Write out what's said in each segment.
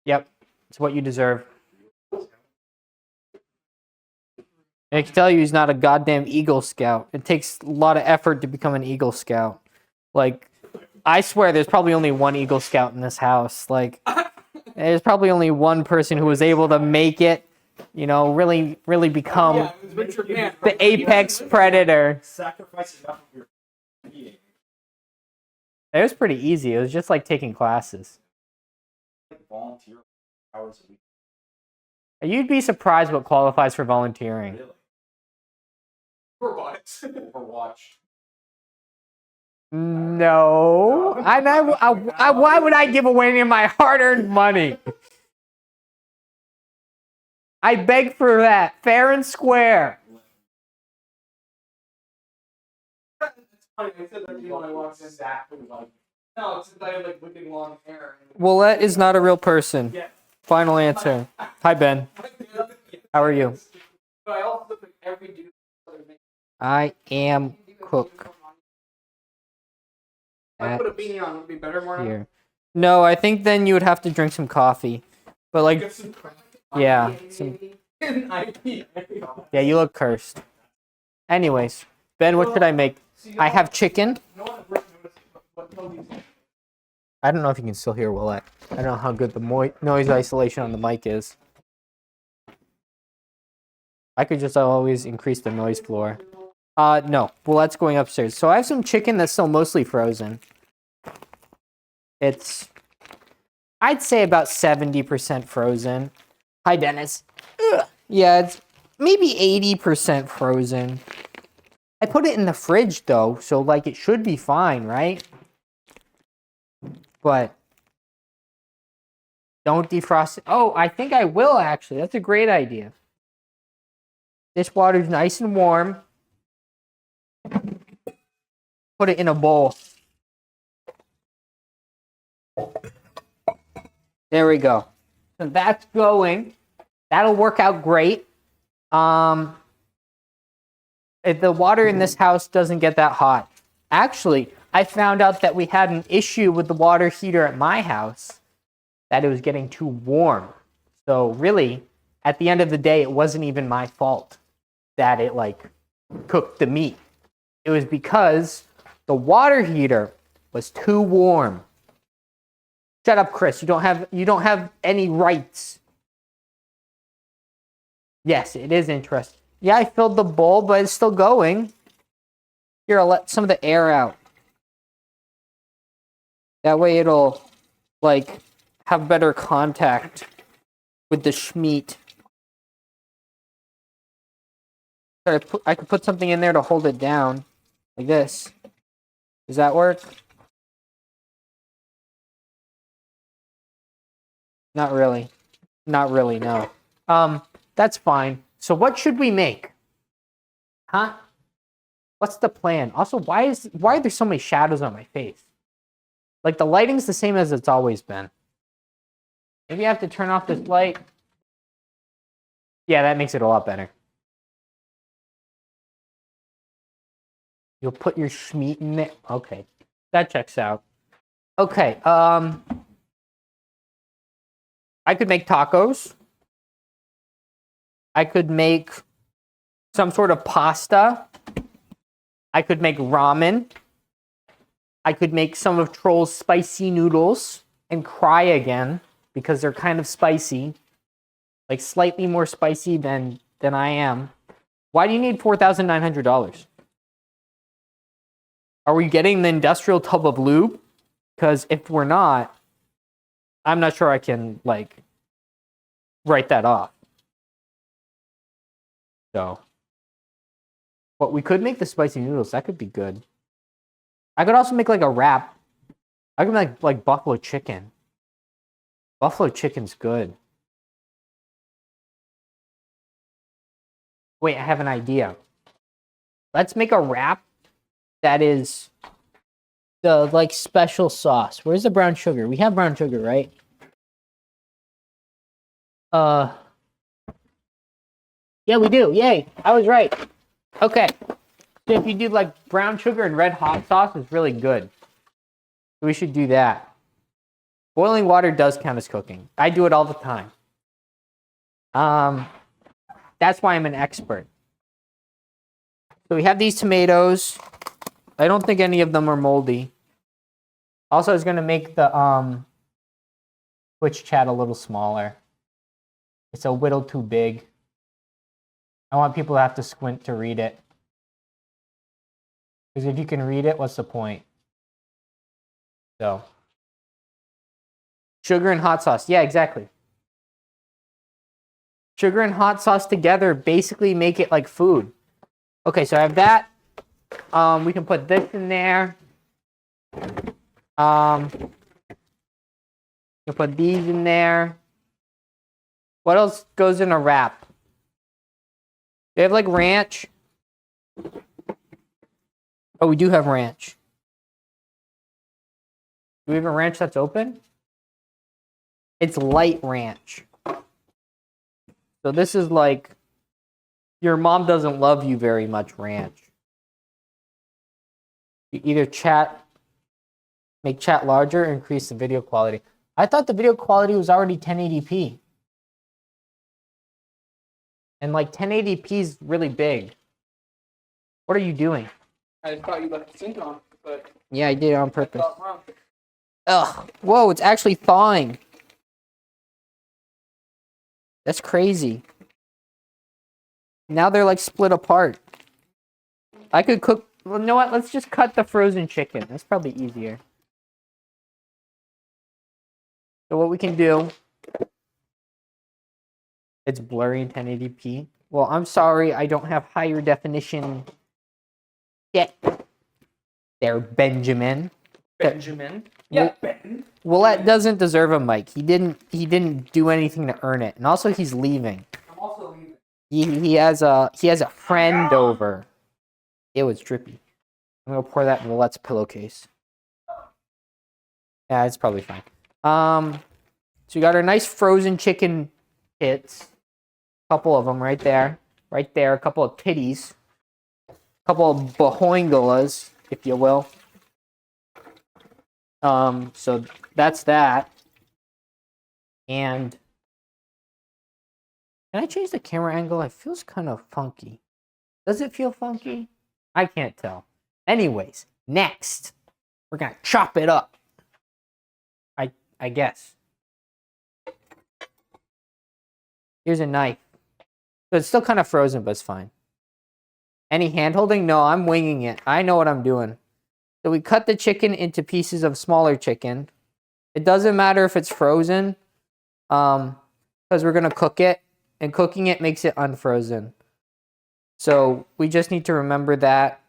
Yep, it's what you deserve. I can tell you he's not a goddamn Eagle Scout. It takes a lot of effort to become an Eagle Scout. Like, I swear there's probably only one Eagle Scout in this house. Like, there's probably only one person who was able to make it, you know, really become the apex predator. Sacrifice enough of your eating. It was pretty easy. It was just like taking classes. Volunteer hours a week. You'd be surprised what qualifies for volunteering. Really? For what? Overwatch. No. Why would I give away any of my hard-earned money? I beg for that, fair and square. It's funny, I said that when I walked in. Exactly like. No, it's that I have like wicked long hair. Willette is not a real person. Yeah. Final answer. Hi, Ben. How are you? But I also look like every dude. I am Cook. If I put a beanie on, would it be better more? Here. No, I think then you would have to drink some coffee. But like, Get some crap. yeah. Yeah, you look cursed. Anyways, Ben, what should I make? I have chicken. No one ever noticed what Tony's. I don't know if you can still hear Willette. I don't know how good the noise isolation on the mic is. I could just always increase the noise floor. No. Willette's going upstairs. So I have some chicken that's still mostly frozen. It's, I'd say about 70% frozen. Hi, Dennis. Ugh. Yeah, it's maybe 80% frozen. I put it in the fridge, though, so, like, it should be fine, right? But don't defrost it. Oh, I think I will, actually. That's a great idea. This water's nice and warm. Put it in a bowl. There we go. So that's going. That'll work out great. If the water in this house doesn't get that hot. Actually, I found out that we had an issue with the water heater at my house, that it was getting too warm. So really, at the end of the day, it wasn't even my fault that it like cooked the meat. It was because the water heater was too warm. Shut up, Chris. You don't have any rights. Yes, it is interesting. Yeah, I filled the bowl, but it's still going. Here, I'll let some of the air out. That way it'll, like, have better contact with the schmeat. I could put something in there to hold it down, like this. Does that work? Not really. Not really, no. That's fine. So what should we make? Huh? What's the plan? Also, why are there so many shadows on my face? Like, the lighting's the same as it's always been. Maybe I have to turn off this light. Yeah, that makes it a lot better. You'll put your schmeat in it? Okay. That checks out. Okay, I could make tacos. I could make some sort of pasta. I could make ramen. I could make some of Troll's spicy noodles and cry again because they're kind of spicy. Like slightly more spicy than I am. Why do you need $4,900? Are we getting the industrial tub of lube? Because if we're not, I'm not sure I can, like, write that off. So, but we could make the spicy noodles. That could be good. I could also make, like, a wrap. I could make, like, buffalo chicken. Buffalo chicken's good. Wait, I have an idea. Let's make a wrap that is the, like, special sauce. Where's the brown sugar? We have brown sugar, right? Yeah, we do. Yay. I was right. Okay. So if you do, like, brown sugar and red hot sauce, it's really good. We should do that. Boiling water does count as cooking. I do it all the time. That's why I'm an expert. So we have these tomatoes. I don't think any of them are moldy. Also, I was gonna make the Twitch chat a little smaller. It's a little too big. I want people to have to squint to read it. Because if you can read it, what's the point? So, sugar and hot sauce. Yeah, exactly. Sugar and hot sauce together basically make it like food. Okay, so I have that. We can put this in there. You put these in there. What else goes in a wrap? Do you have like ranch? Oh, we do have ranch. Do we have a ranch that's open? It's light ranch. So this is like your mom doesn't love you very much ranch. You either make chat larger or increase the video quality. I thought the video quality was already 1080p. And like 1080p is really big. What are you doing? I thought you left the sink on, but Yeah, I did it on purpose. I thought wrong. Ugh. Whoa, it's actually thawing. That's crazy. Now they're like split apart. I could cook. Well, you know what? Let's just cut the frozen chicken. That's probably easier. So what we can do. It's blurry in 1080p. Well, I'm sorry. I don't have higher definition yet. There, Benjamin. Benjamin. Well- Yeah, Ben. Willette doesn't deserve a mic. He didn't do anything to earn it. And also he's leaving. I'm also leaving. He has a friend over. It was drippy. I'm gonna pour that in Willette's pillowcase. Yeah, it's probably fine. So we got our nice frozen chicken bits. Couple of them right there. Right there. A couple of titties. A couple of bohoingolas, if you will. So that's that. And can I change the camera angle? It feels kind of funky. Does it feel funky? I can't tell. Anyways, next, we're gonna chop it up. I guess. Here's a knife. So it's still kind of frozen, but it's fine. Any hand holding? No, I'm winging it. I know what I'm doing. So we cut the chicken into pieces of smaller chicken. It doesn't matter if it's frozen, because we're gonna cook it, and cooking it makes it unfrozen. So we just need to remember that,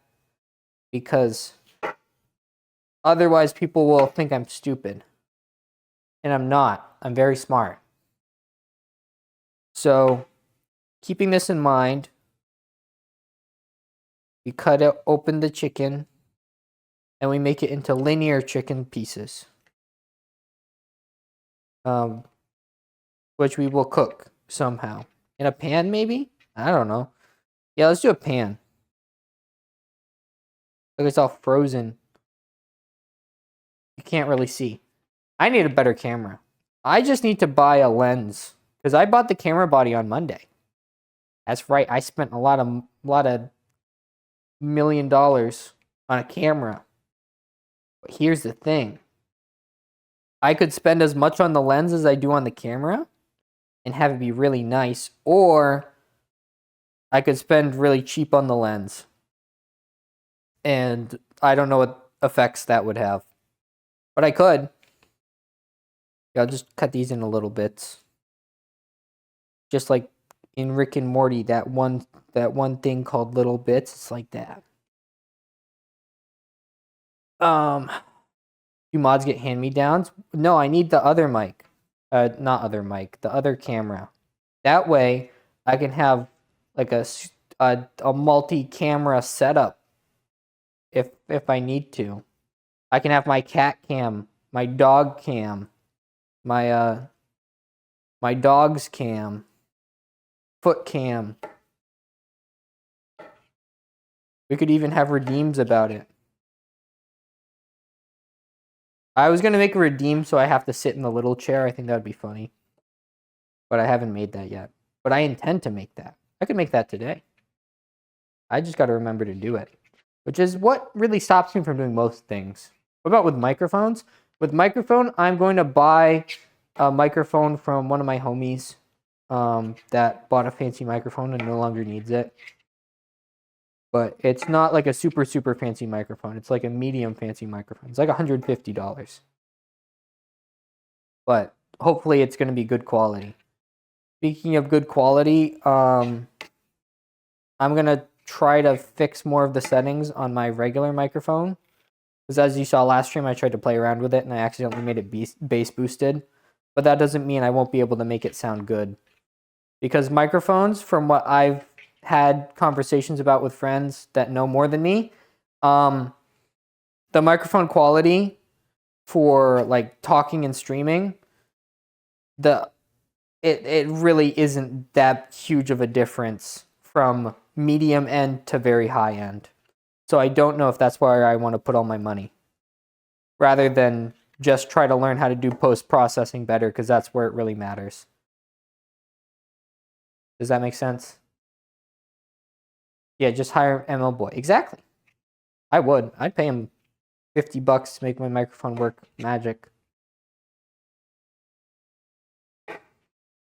because otherwise people will think I'm stupid. And I'm not. I'm very smart. So keeping this in mind, we cut it, open the chicken, and we make it into linear chicken pieces, which we will cook somehow. In a pan, maybe? I don't know. Yeah, let's do a pan. Look, it's all frozen. You can't really see. I need a better camera. I just need to buy a lens, because I bought the camera body on Monday. That's right. I spent a lot of $1 million on a camera. But here's the thing. I could spend as much on the lens as I do on the camera and have it be really nice, or I could spend really cheap on the lens. And I don't know what effects that would have. But I could. Yeah, I'll just cut these into little bits. Just like in Rick and Morty, that one thing called Little Bits, it's like that. Do mods get hand-me-downs? No, I need the other mic. Not other mic, the other camera. That way, I can have like a multi-camera setup if I need to. I can have my cat cam, my dog cam, my dog's cam, foot cam. We could even have redeems about it. I was going to make a redeem so I have to sit in the little chair. I think that would be funny. But I haven't made that yet. But I intend to make that. I could make that today. I just got to remember to do it, which is what really stops me from doing most things. What about with microphones? With microphone, I'm going to buy a microphone from one of my homies that bought a fancy microphone and no longer needs it. But it's not like a super, super fancy microphone. It's like a medium fancy microphone. It's like $150. But hopefully it's going to be good quality. Speaking of good quality, I'm going to try to fix more of the settings on my regular microphone. Because as you saw last stream, I tried to play around with it and I accidentally made it bass boosted. But that doesn't mean I won't be able to make it sound good. Because microphones, from what I've had conversations about with friends that know more than me, the microphone quality for like talking and streaming, it really isn't that huge of a difference from medium end to very high end. So I don't know if that's where I want to put all my money, rather than just try to learn how to do post-processing better, because that's where it really matters. Does that make sense? Yeah, just hire ML Boy. Exactly. I would. I'd pay him $50 to make my microphone work magic.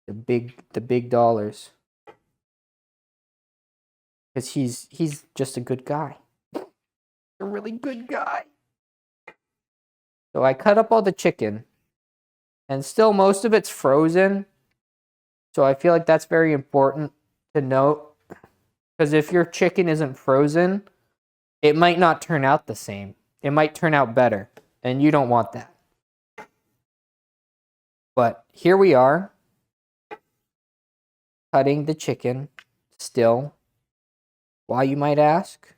The big dollars. Because he's just a good guy. A really good guy. So I cut up all the chicken. And still most of it's frozen. So I feel like that's very important to note. Because if your chicken isn't frozen, it might not turn out the same. It might turn out better. And you don't want that. But here we are. Cutting the chicken still. Why, you might ask?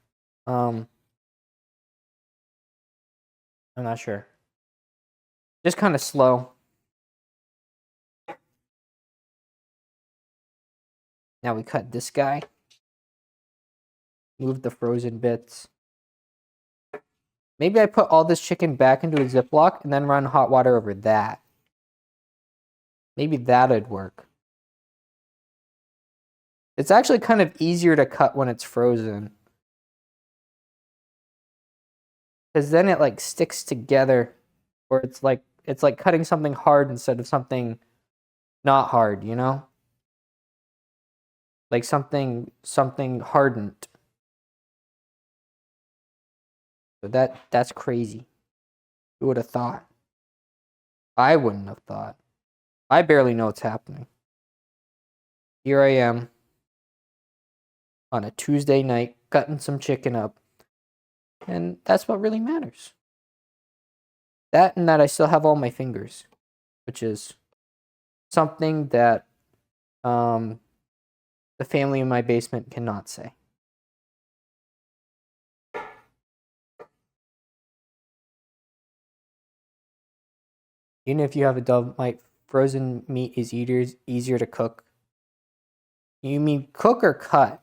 I'm not sure. Just kind of slow. Now we cut this guy. Move the frozen bits. Maybe I put all this chicken back into a Ziploc and then run hot water over that. Maybe that'd work. It's actually kind of easier to cut when it's frozen. Because then it like sticks together. Or it's like cutting something hard instead of something not hard, you know? Like something hardened. So that's crazy. Who would have thought? I wouldn't have thought. I barely know what's happening. Here I am on a Tuesday night cutting some chicken up. And that's what really matters. That and that I still have all my fingers, which is something that the family in my basement cannot say. Even if you have a dove mite, frozen meat is easier to cook. You mean cook or cut?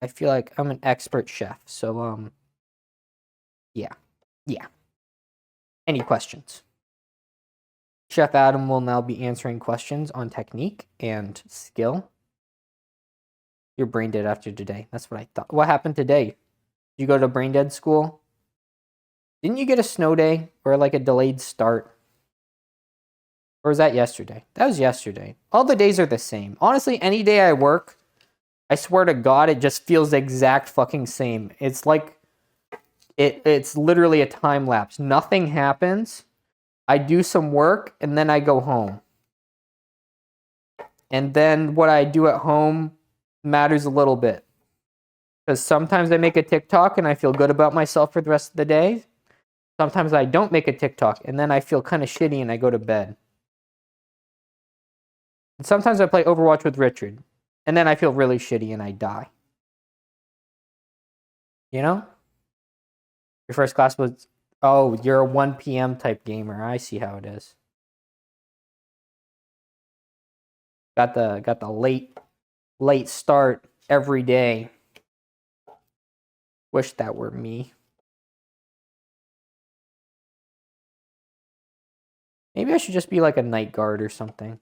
I feel like I'm an expert chef, so yeah. Any questions? Chef Adam will now be answering questions on technique and skill. You're brain dead after today. That's what I thought. What happened today? Did you go to brain dead school? Didn't you get a snow day or like a delayed start? Or was that yesterday? That was yesterday. All the days are the same. Honestly, any day I work, I swear to God, it just feels the exact fucking same. It's like, it's literally a time lapse. Nothing happens. I do some work and then I go home. And then what I do at home matters a little bit. Because sometimes I make a TikTok and I feel good about myself for the rest of the day. Sometimes I don't make a TikTok and then I feel kind of shitty and I go to bed. And sometimes I play Overwatch with Richard and then I feel really shitty and I die. You know? Your first class was, oh, you're a 1 p.m. type gamer. I see how it is. Got the late start every day. Wish that were me. Maybe I should just be like a night guard or something.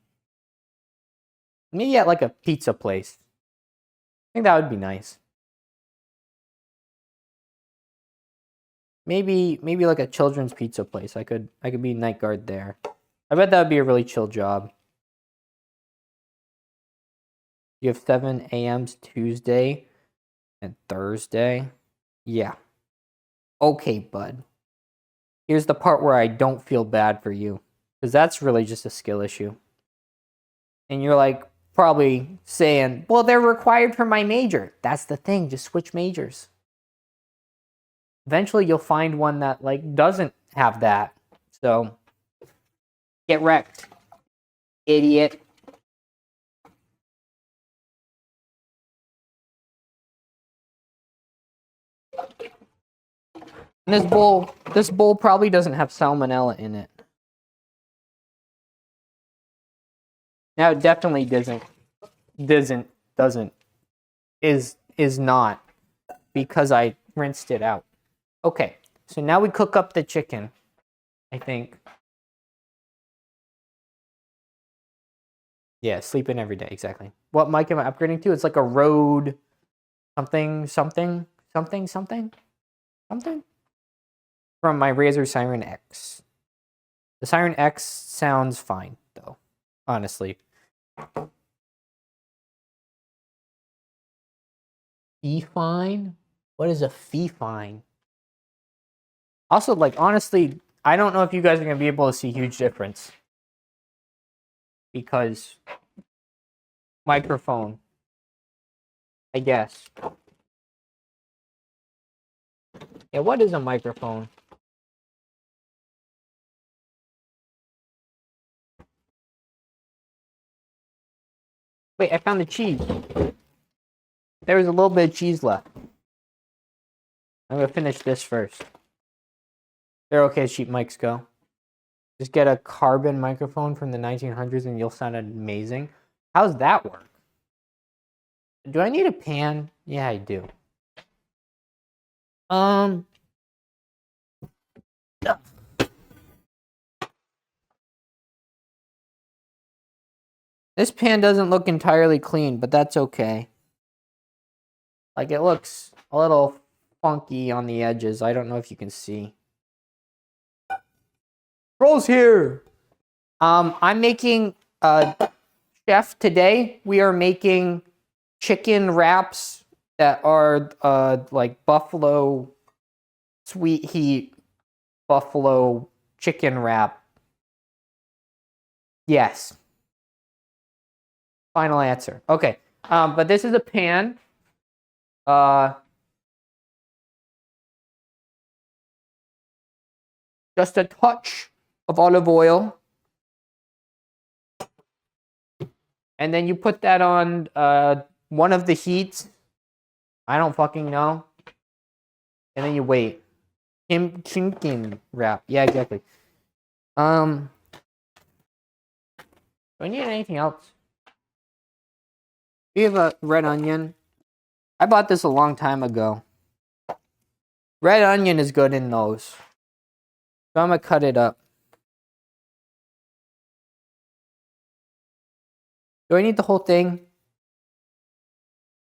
Maybe at like a pizza place. I think that would be nice. Maybe like a children's pizza place. I could be night guard there. I bet that would be a really chill job. You have 7 a.m.s Tuesday and Thursday. Yeah. Okay, bud. Here's the part where I don't feel bad for you. Because that's really just a skill issue. And you're like probably saying, well, they're required for my major. That's the thing. Just switch majors. Eventually you'll find one that like doesn't have that. So get wrecked, idiot. And this bowl probably doesn't have salmonella in it. Now it definitely is not, because I rinsed it out. Okay, so now we cook up the chicken, I think. Yeah, sleeping every day, exactly. What mic am I upgrading to? It's like a Rode something from my Razer Siren X. The Siren X sounds fine, though, honestly. Fee-fine? What is a fee-fine? Also, like, honestly, I don't know if you guys are going to be able to see huge difference. Because microphone, I guess. Yeah, what is a microphone? Wait, I found the cheese. There was a little bit of cheese left. I'm going to finish this first. They're okay as cheap mics go. Just get a carbon microphone from the 1900s and you'll sound amazing. How's that work? Do I need a pan? Yeah, I do. This pan doesn't look entirely clean, but that's okay. Like, it looks a little funky on the edges. I don't know if you can see. Roll's here! I'm making, chef, today we are making chicken wraps that are, like buffalo, sweet heat, buffalo chicken wrap. Yes. Final answer. Okay. But this is a pan. Just a touch of olive oil. And then you put that on one of the heats. I don't fucking know. And then you wait. Chicken wrap. Yeah, exactly. Do I need anything else? Do you have a red onion? I bought this a long time ago. Red onion is good in those. So I'm gonna cut it up. Do I need the whole thing?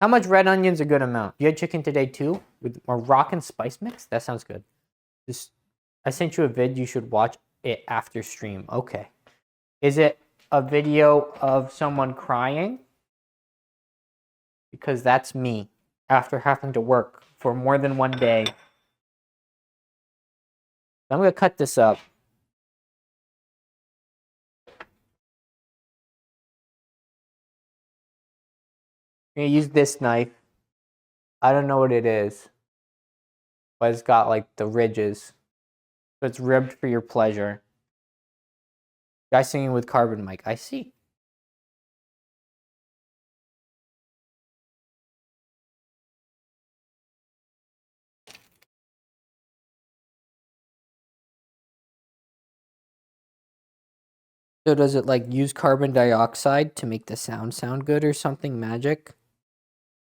How much red onion's a good amount? You had chicken today too? With Moroccan spice mix? That sounds good. I sent you a vid. You should watch it after stream. Okay. Is it a video of someone crying? Because that's me after having to work for more than one day. I'm going to cut this up. I'm going to use this knife. I don't know what it is, but it's got like the ridges. So it's ribbed for your pleasure. Guy singing with carbon mic. I see. So does it like use carbon dioxide to make the sound good or something magic?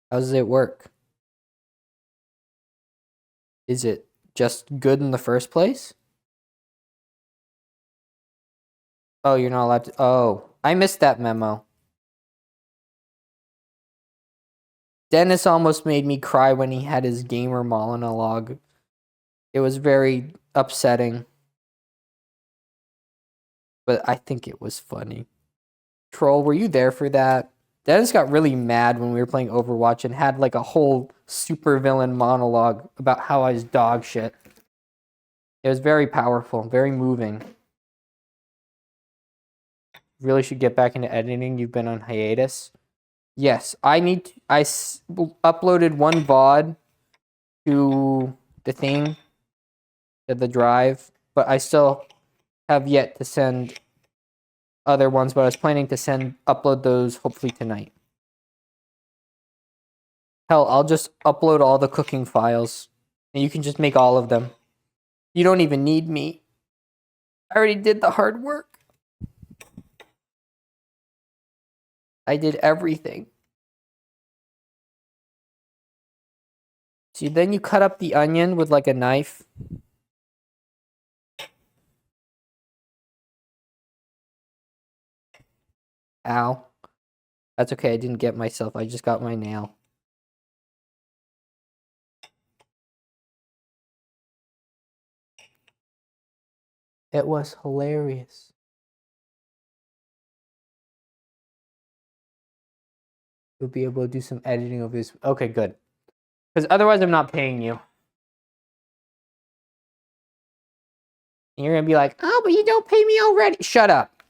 How does it work? Is it just good in the first place? Oh, you're not allowed to. Oh, I missed that memo. Dennis almost made me cry when he had his gamer monologue. It was very upsetting. But I think it was funny. Troll, were you there for that? Dennis got really mad when we were playing Overwatch and had like a whole supervillain monologue about how I was dog shit. It was very powerful, very moving. Really should get back into editing. You've been on hiatus. Yes, I uploaded one VOD to the thing, to the drive, but I still have yet to send other ones, but I was planning to upload those hopefully tonight. Hell, I'll just upload all the cooking files, and you can just make all of them. You don't even need me. I already did the hard work. I did everything. See, then you cut up the onion with like a knife. Ow. That's okay, I didn't get myself. I just got my nail. It was hilarious. You'll be able to do some editing of this. Okay, good. Because otherwise I'm not paying you. And you're going to be like, oh, but you don't pay me already. Shut up.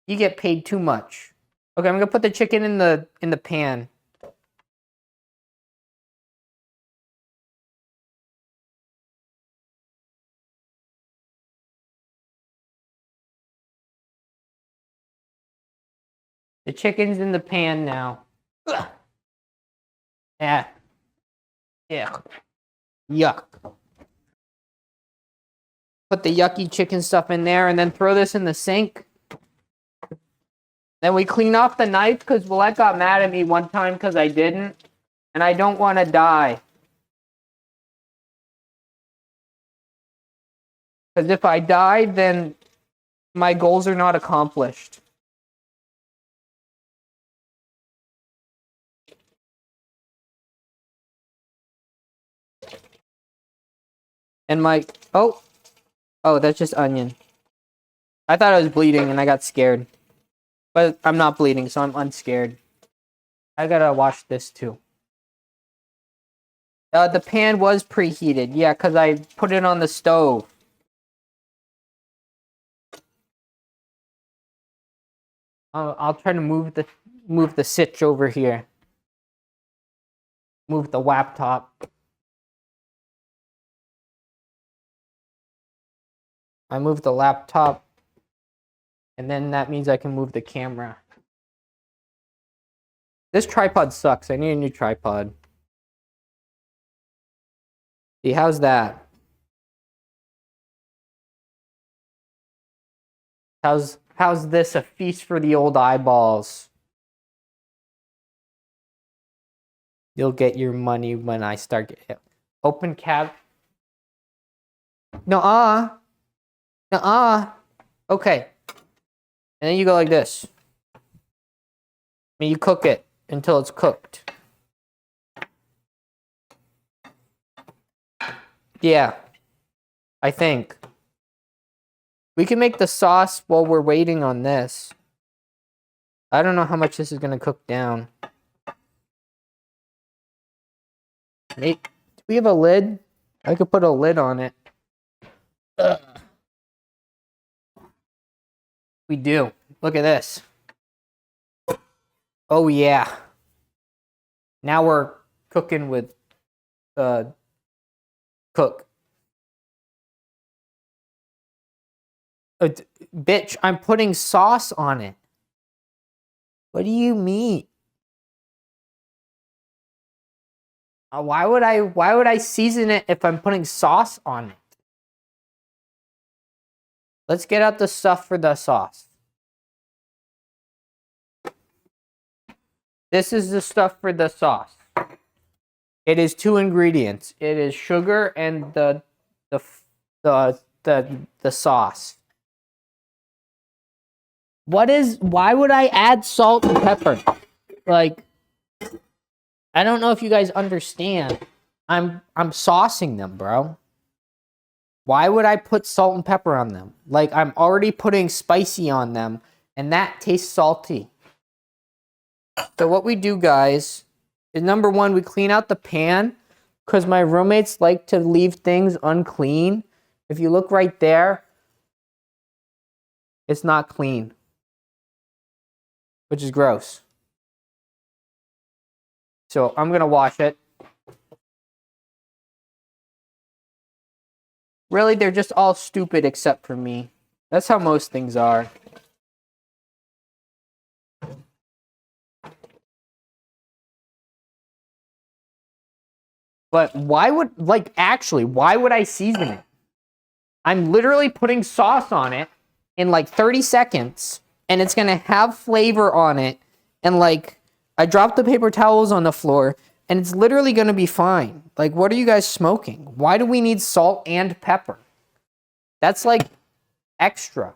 You get paid too much. Okay, I'm going to put the chicken in the pan. The chicken's in the pan now. Ugh. Yeah. Yeah. Yuck. Put the yucky chicken stuff in there and then throw this in the sink. Then we clean off the knife because Willette got mad at me one time because I didn't. And I don't want to die. Because if I die, then my goals are not accomplished. And oh, that's just onion. I thought I was bleeding and I got scared. But I'm not bleeding, so I'm unscared. I gotta wash this too. The pan was preheated. Yeah, because I put it on the stove. I'll try to move the sitch over here. Move the laptop. I move the laptop, and then that means I can move the camera. This tripod sucks. I need a new tripod. See, how's that? How's this a feast for the old eyeballs? You'll get your money when I start open cap. Nuh-uh. Nuh-uh. Okay. And then you go like this. And you cook it until it's cooked. Yeah. I think. We can make the sauce while we're waiting on this. I don't know how much this is going to cook down. Do we have a lid? I could put a lid on it. Ugh. We do. Look at this. Oh, yeah. Now we're cooking with cook. Bitch, I'm putting sauce on it. What do you mean? Why would I season it if I'm putting sauce on it? Let's get out the stuff for the sauce. This is the stuff for the sauce. It is 2 ingredients. It is sugar and the sauce. Why would I add salt and pepper? Like, I don't know if you guys understand. I'm saucing them, bro. Why would I put salt and pepper on them? Like, I'm already putting spicy on them, and that tastes salty. So what we do, guys, is number one, we clean out the pan, because my roommates like to leave things unclean. If you look right there, it's not clean, which is gross. So I'm going to wash it. Really, they're just all stupid except for me. That's how most things are. But why would I season it? I'm literally putting sauce on it in like 30 seconds, and it's going to have flavor on it. And like, I dropped the paper towels on the floor, and it's literally going to be fine. Like, what are you guys smoking? Why do we need salt and pepper? That's like extra.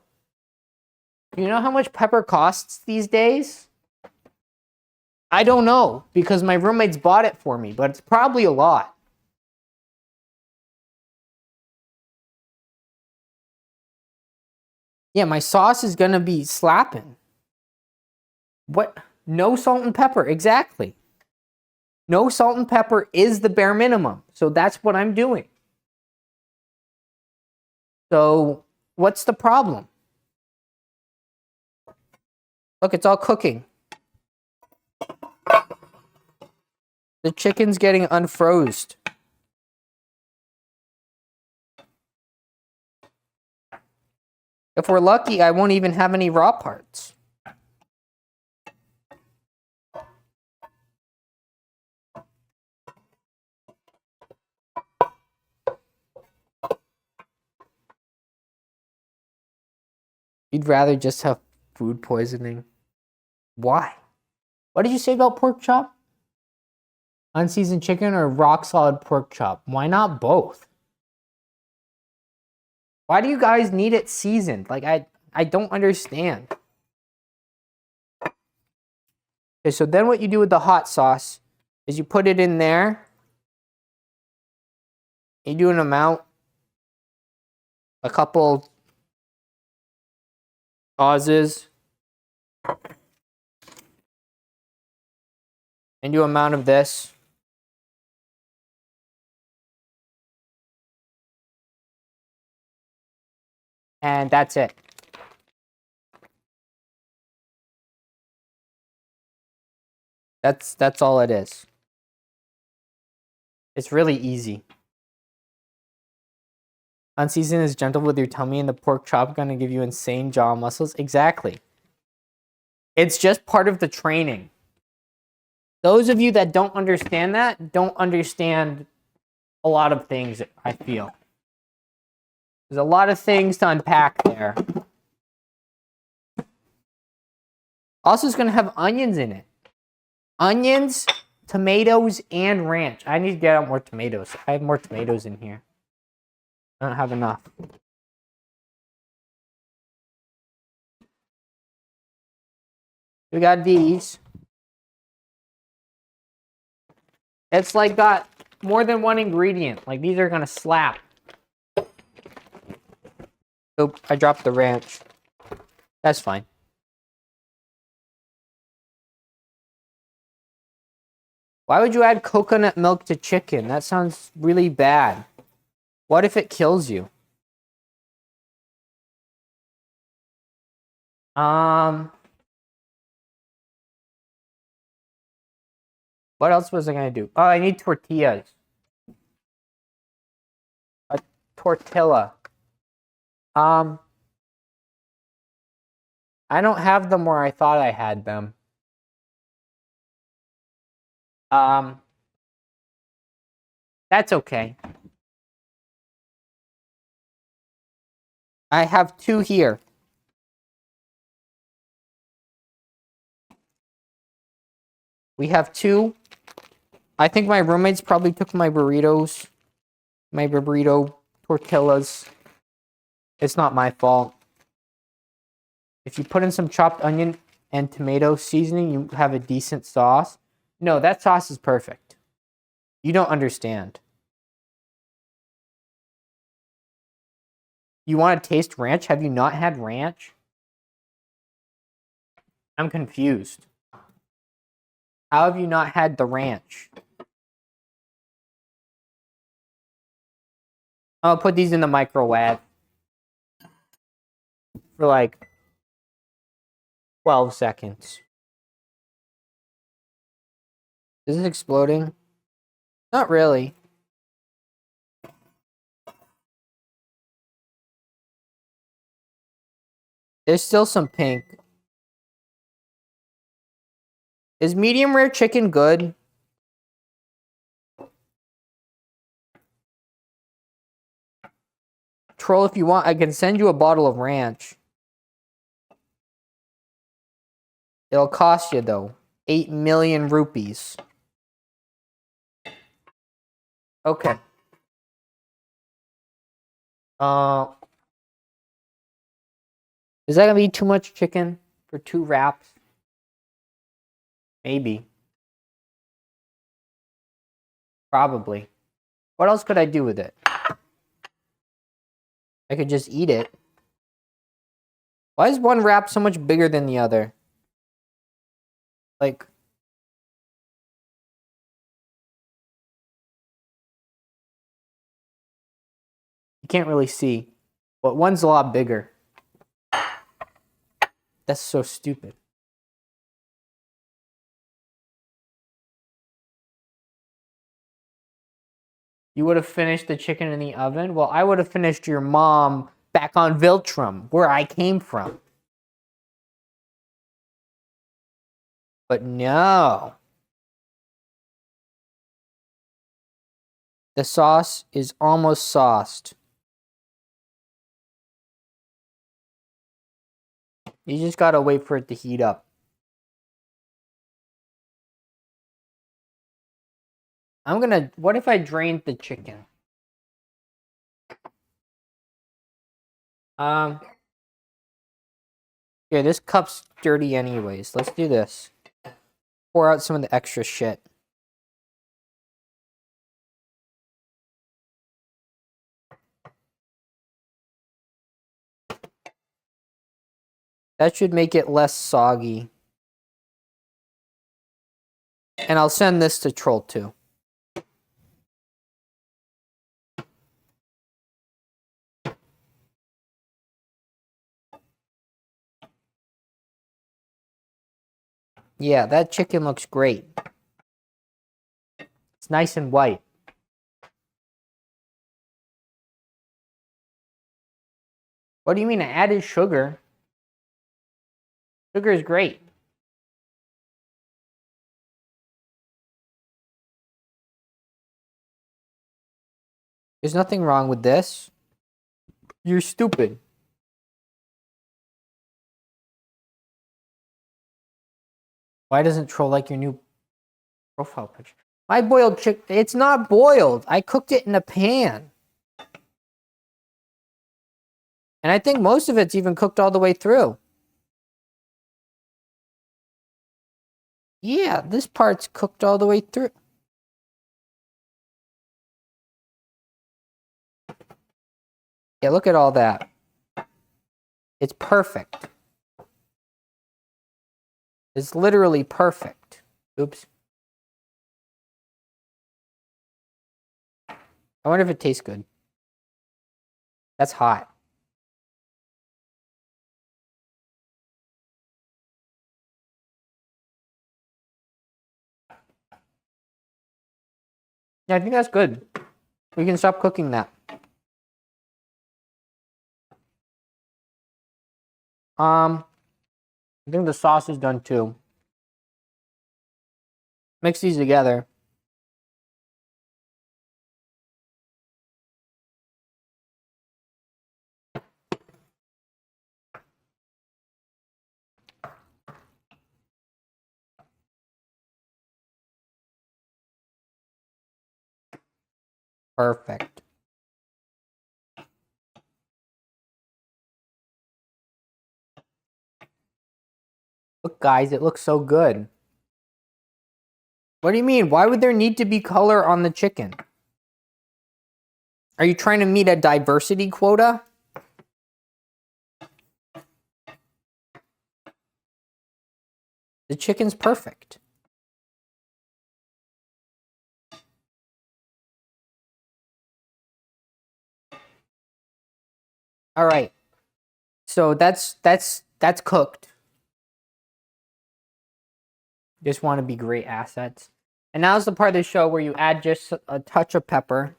You know how much pepper costs these days? I don't know, because my roommates bought it for me, but it's probably a lot. Yeah, my sauce is going to be slapping. What? No salt and pepper, exactly. No salt and pepper is the bare minimum, so that's what I'm doing. So, what's the problem? Look, it's all cooking. The chicken's getting unfrozen. If we're lucky, I won't even have any raw parts. You'd rather just have food poisoning? Why? What did you say about pork chop? Unseasoned chicken or rock solid pork chop? Why not both? Why do you guys need it seasoned? Like, I don't understand. Okay, so then what you do with the hot sauce is you put it in there. You do an amount, a couple pauses, and do amount of this. And that's it. That's all it is. It's really easy. Unseasoned is gentle with your tummy, and the pork chop gonna give you insane jaw muscles. Exactly. It's just part of the training. Those of you that don't understand that don't understand a lot of things, I feel. There's a lot of things to unpack there. Also, it's going to have onions in it. Onions, tomatoes, and ranch. I need to get out more tomatoes. I have more tomatoes in here. I don't have enough. We got these. It's like got more than one ingredient. Like, these are going to slap. Oop, I dropped the ranch. That's fine. Why would you add coconut milk to chicken? That sounds really bad. What if it kills you? What else was I going to do? Oh, I need tortillas. A tortilla. I don't have them where I thought I had them. That's okay. I have 2 here. We have 2 I think my roommates probably took my burrito tortillas. It's not my fault. If you put in some chopped onion and tomato seasoning, you have a decent sauce. No, that sauce is perfect. You don't understand. You want to taste ranch? Have you not had ranch? I'm confused. How have you not had the ranch? I'll put these in the microwave for like 12 seconds. Is this exploding? Not really. There's still some pink. Is medium rare chicken good? Troll, if you want, I can send you a bottle of ranch. It'll cost you, though, 8 million rupees. Okay. Is that gonna be too much chicken for 2 wraps? Maybe. Probably. What else could I do with it? I could just eat it. Why is one wrap so much bigger than the other? Like, you can't really see, but one's a lot bigger. That's so stupid. You would have finished the chicken in the oven? Well, I would have finished your mom back on Viltrum, where I came from. But no. The sauce is almost sauced. You just gotta wait for it to heat up. What if I drained the chicken? Here, this cup's dirty anyways. Let's do this. Pour out some of the extra shit. That should make it less soggy. And I'll send this to Troll too. Yeah, that chicken looks great. It's nice and white. What do you mean I added sugar? Sugar is great. There's nothing wrong with this. You're stupid. Why doesn't Troll like your new profile picture? My boiled chicken, it's not boiled. I cooked it in a pan. And I think most of it's even cooked all the way through. Yeah, this part's cooked all the way through. Yeah, look at all that. It's perfect. It's literally perfect. Oops. I wonder if it tastes good. That's hot. Yeah, I think that's good. We can stop cooking that. I think the sauce is done too. Mix these together. Perfect. Look, guys, it looks so good. What do you mean? Why would there need to be color on the chicken? Are you trying to meet a diversity quota? The chicken's perfect. All right. So that's cooked. Just want to be great assets. And now's the part of the show where you add just a touch of pepper.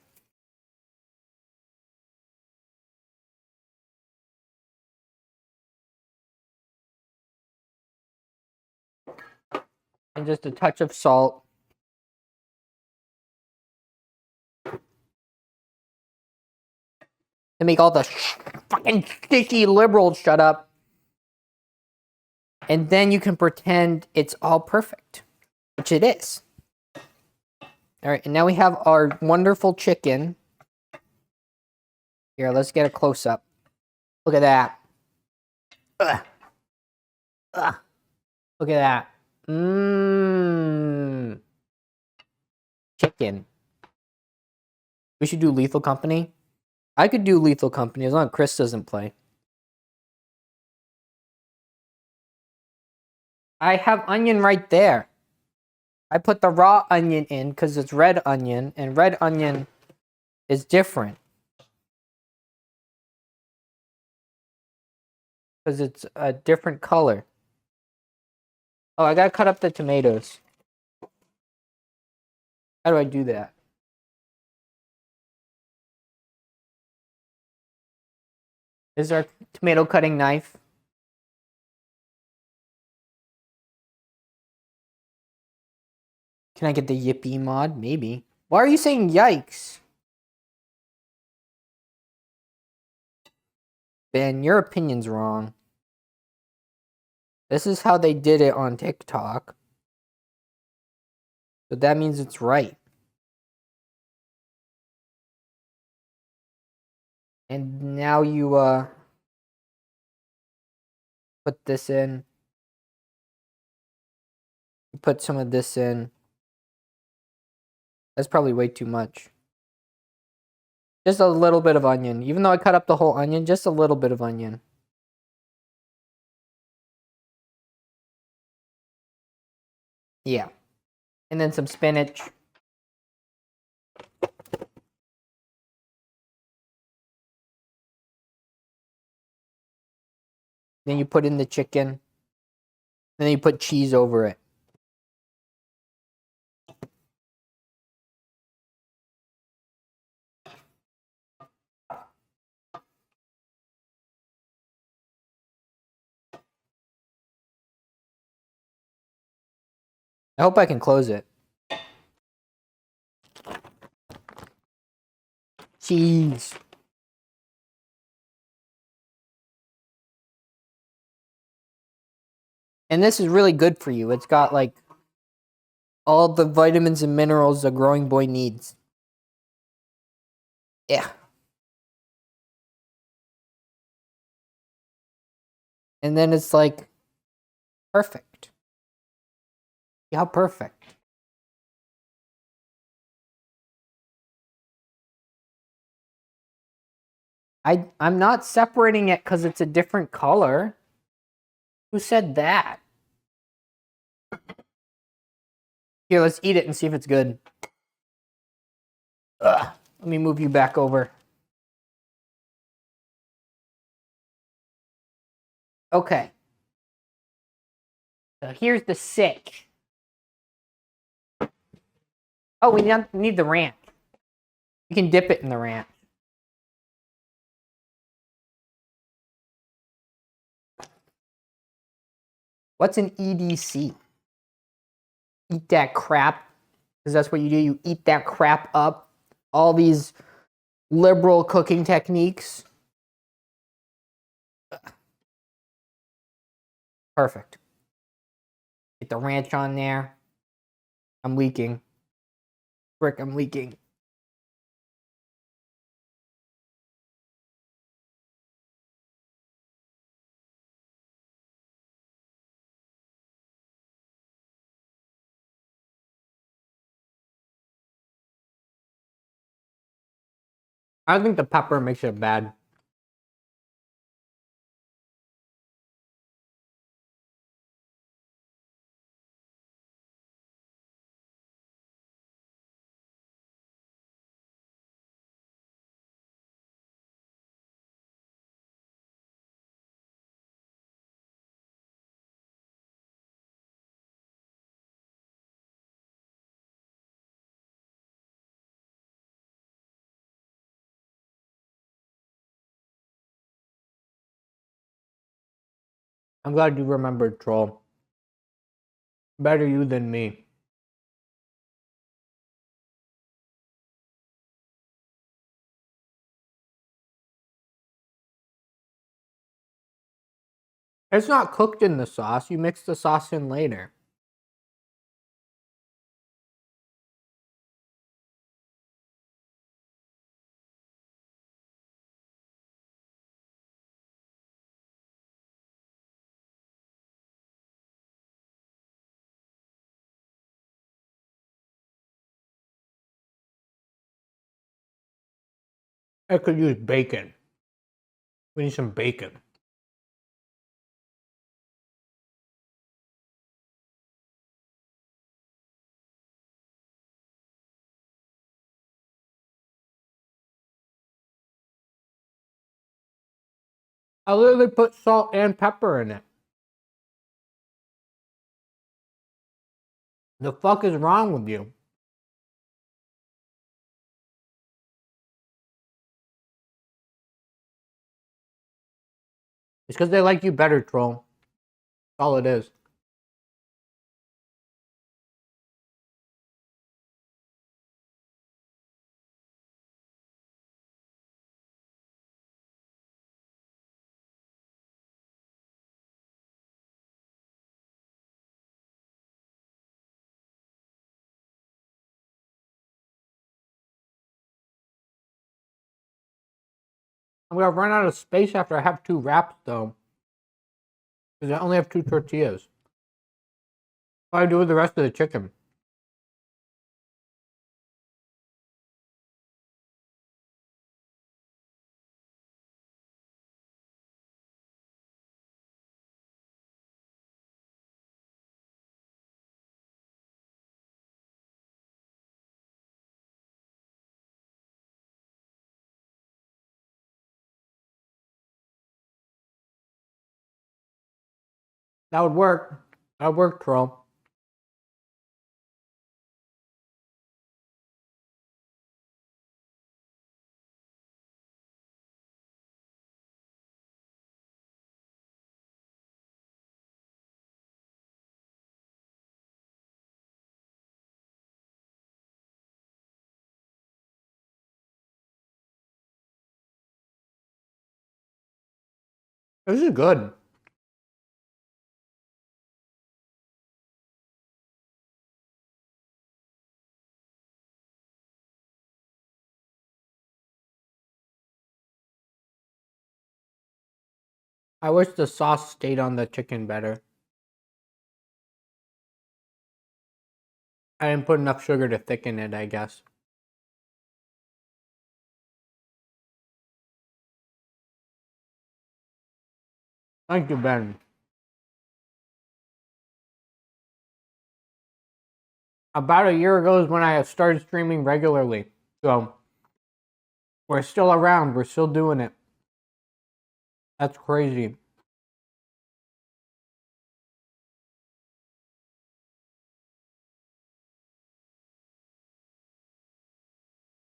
And just a touch of salt. To make all the fucking sticky liberals shut up. And then you can pretend it's all perfect. Which it is. Alright, and now we have our wonderful chicken. Here, let's get a close-up. Look at that. Ugh. Ugh. Look at that. Mmm. Chicken. We should do Lethal Company. I could do Lethal Company as long as Chris doesn't play. I have onion right there. I put the raw onion in because it's red onion, and red onion is different. Because it's a different color. Oh, I gotta cut up the tomatoes. How do I do that? Is there a tomato cutting knife? Can I get the Yippee mod? Maybe. Why are you saying yikes? Ben, your opinion's wrong. This is how they did it on TikTok. So that means it's right. And now you put this in. You put some of this in. That's probably way too much. Just a little bit of onion. Even though I cut up the whole onion, just a little bit of onion. Yeah. And then some spinach. Then you put in the chicken. And then you put cheese over it. I hope I can close it. Cheese. And this is really good for you. It's got like all the vitamins and minerals a growing boy needs. Yeah. And then it's like perfect. See how perfect. I'm not separating it because it's a different color. Who said that? Here, let's eat it and see if it's good. Ugh. Let me move you back over. Okay. So here's the sitch. Oh, we need the ranch. You can dip it in the ranch. What's an EDC? Eat that crap. Because that's what you do. You eat that crap up. All these liberal cooking techniques. Perfect. Get the ranch on there. I'm leaking. Frick, I'm leaking. I think the pepper makes it bad. I'm glad you remembered, troll. Better you than me. It's not cooked in the sauce. You mix the sauce in later. I could use bacon. We need some bacon. I literally put salt and pepper in it. The fuck is wrong with you? It's because they like you better, troll. That's all it is. I'm gonna run out of space after I have 2 wraps, though. Because I only have 2 tortillas. What do I do with the rest of the chicken? That would work. That would work, troll. This is good. I wish the sauce stayed on the chicken better. I didn't put enough sugar to thicken it, I guess. Thank you, Ben. About a year ago is when I started streaming regularly. So, we're still around. We're still doing it. That's crazy.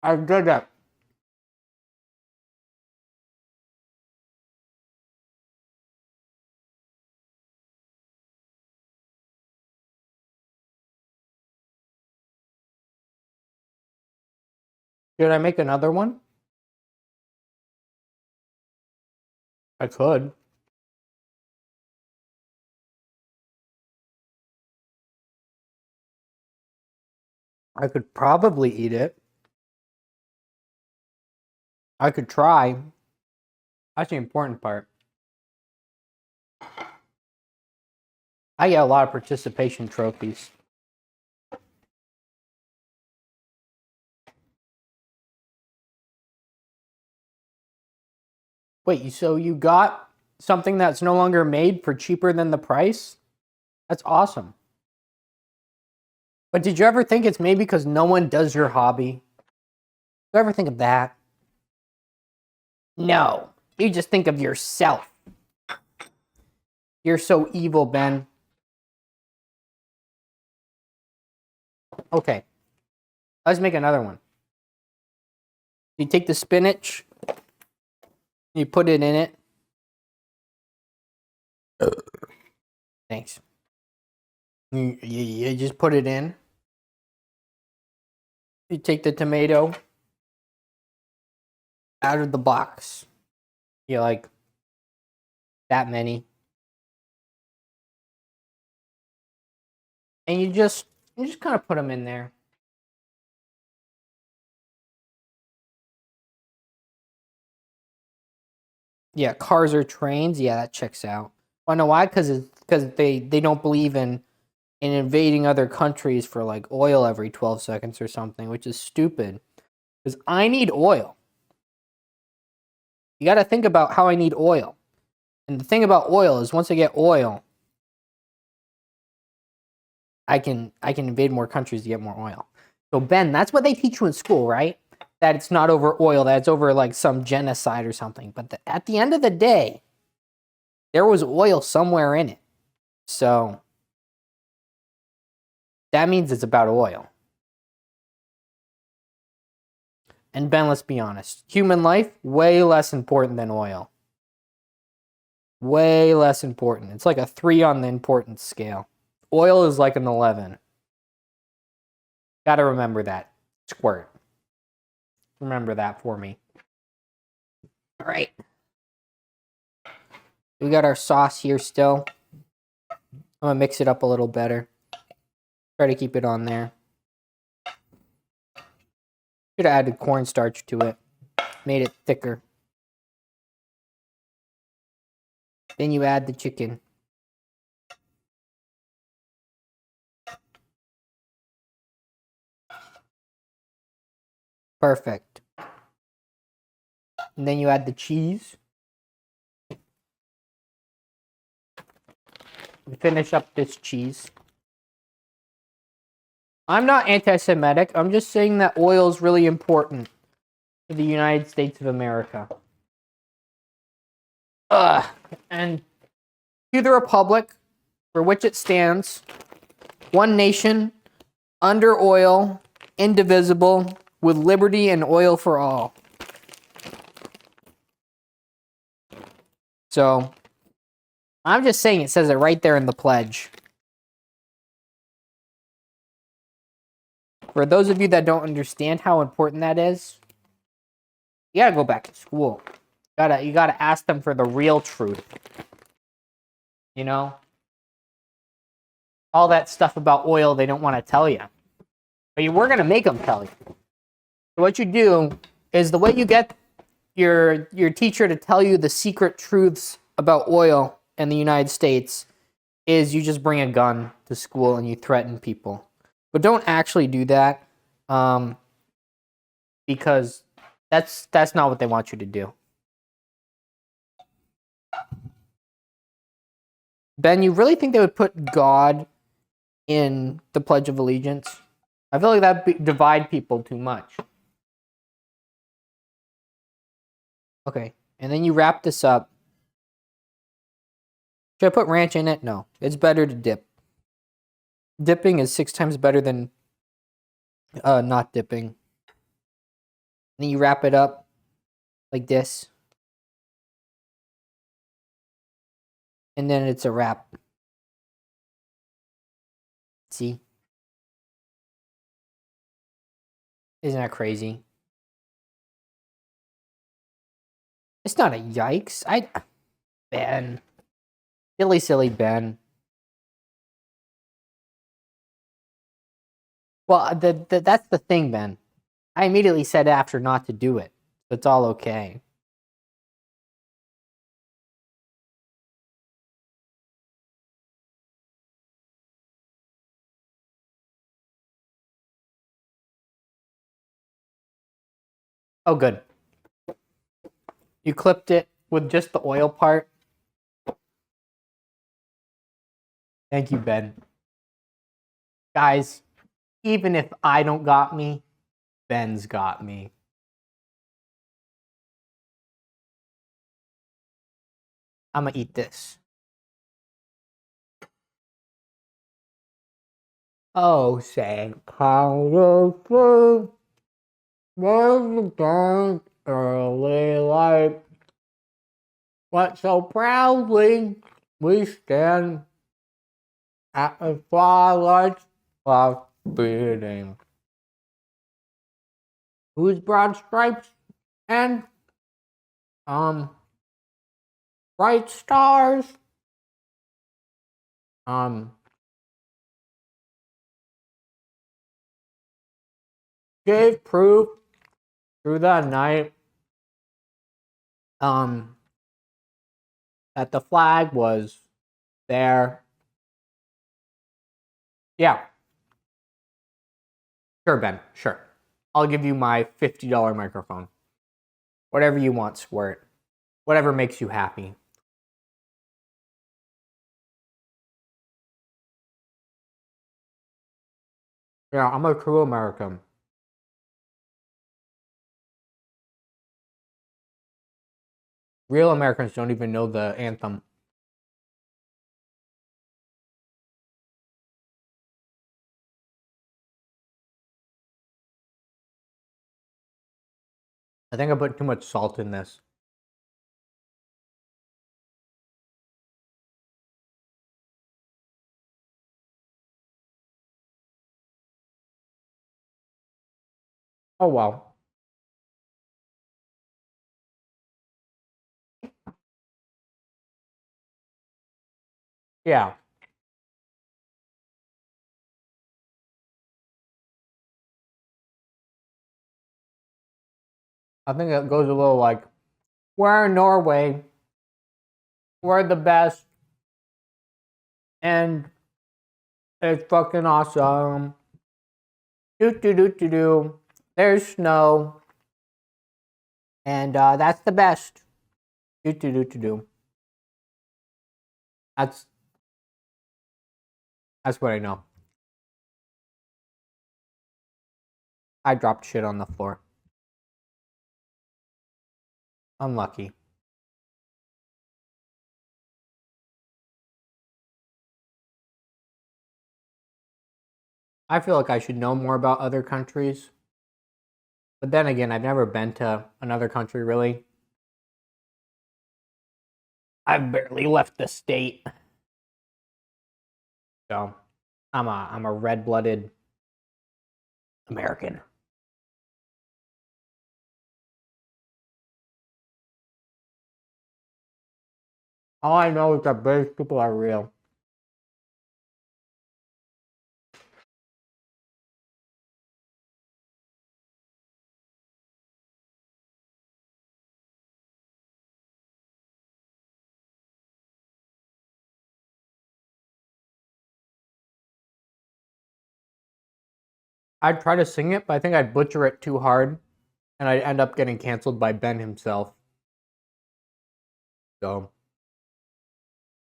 I did it. Should I make another one? I could. I could probably eat it. I could try. That's the important part. I get a lot of participation trophies. Wait, so you got something that's no longer made for cheaper than the price? That's awesome. But did you ever think it's maybe because no one does your hobby? You ever think of that? No, you just think of yourself. You're so evil, Ben. Okay, let's make another one. You take the spinach, you put it in it. Thanks. You just put it in. You take the tomato out of the box. You like that many. And you just kind of put them in there. Yeah, cars or trains. Yeah, that checks out. I know why? Because they don't believe in invading other countries for like oil every 12 seconds or something, which is stupid. Because I need oil. You got to think about how I need oil. And the thing about oil is once I get oil, I can invade more countries to get more oil. So Ben, that's what they teach you in school, right? That it's not over oil, that it's over like some genocide or something. But at the end of the day, there was oil somewhere in it. So that means it's about oil. And Ben, let's be honest. Human life, way less important than oil. Way less important. It's like a 3 on the importance scale. Oil is like an 11. Gotta remember that. Squirt. Remember that for me. All right. We got our sauce here still. I'm gonna mix it up a little better. Try to keep it on there. Should have added cornstarch to it. Made it thicker. Then you add the chicken. Perfect. And then you add the cheese. We finish up this cheese. I'm not anti-Semitic. I'm just saying that oil is really important to the United States of America. And to the republic for which it stands, one nation, under oil, indivisible, with liberty and oil for all. So, I'm just saying it says it right there in the pledge. For those of you that don't understand how important that is, you gotta go back to school. You gotta ask them for the real truth. You know? All that stuff about oil they don't want to tell you. But we're gonna make them tell you. So what you do is the way you get your teacher to tell you the secret truths about oil in the United States is you just bring a gun to school and you threaten people. But don't actually do that, because that's not what they want you to do. Ben, you really think they would put God in the Pledge of Allegiance? I feel like that'd divide people too much. Okay, and then you wrap this up. Should I put ranch in it? No, it's better to dip. Dipping is 6 times better than not dipping. And then you wrap it up like this. And then it's a wrap. See? Isn't that crazy? It's not a yikes. Ben. Silly Ben. Well, that's the thing, Ben. I immediately said after not to do it. So it's all okay. Oh, good. You clipped it. with just the oil part. Thank you, Ben. Guys, even if I don't got me, Ben's got me. I'm gonna eat this. Oh, St. Colorful, was the early light. What so proudly we stand at the twilight's last beating. Whose broad stripes and bright stars gave proof through the night that the flag was there. Yeah. Sure, Ben. Sure. I'll give you my $50 microphone. Whatever you want, Squirt. Whatever makes you happy. Yeah, I'm a true American. Real Americans don't even know the anthem. I think I put too much salt in this. Oh well. Yeah. I think it goes a little like, we're in Norway. We're the best. And it's fucking awesome. Do. There's snow. And that's the best. Do. That's what I know. I dropped shit on the floor. Unlucky. I feel like I should know more about other countries. But then again, I've never been to another country really. I've barely left the state. So I'm a red-blooded American. All I know is that British people are real. I'd try to sing it, but I think I'd butcher it too hard, and I'd end up getting canceled by Ben himself. So,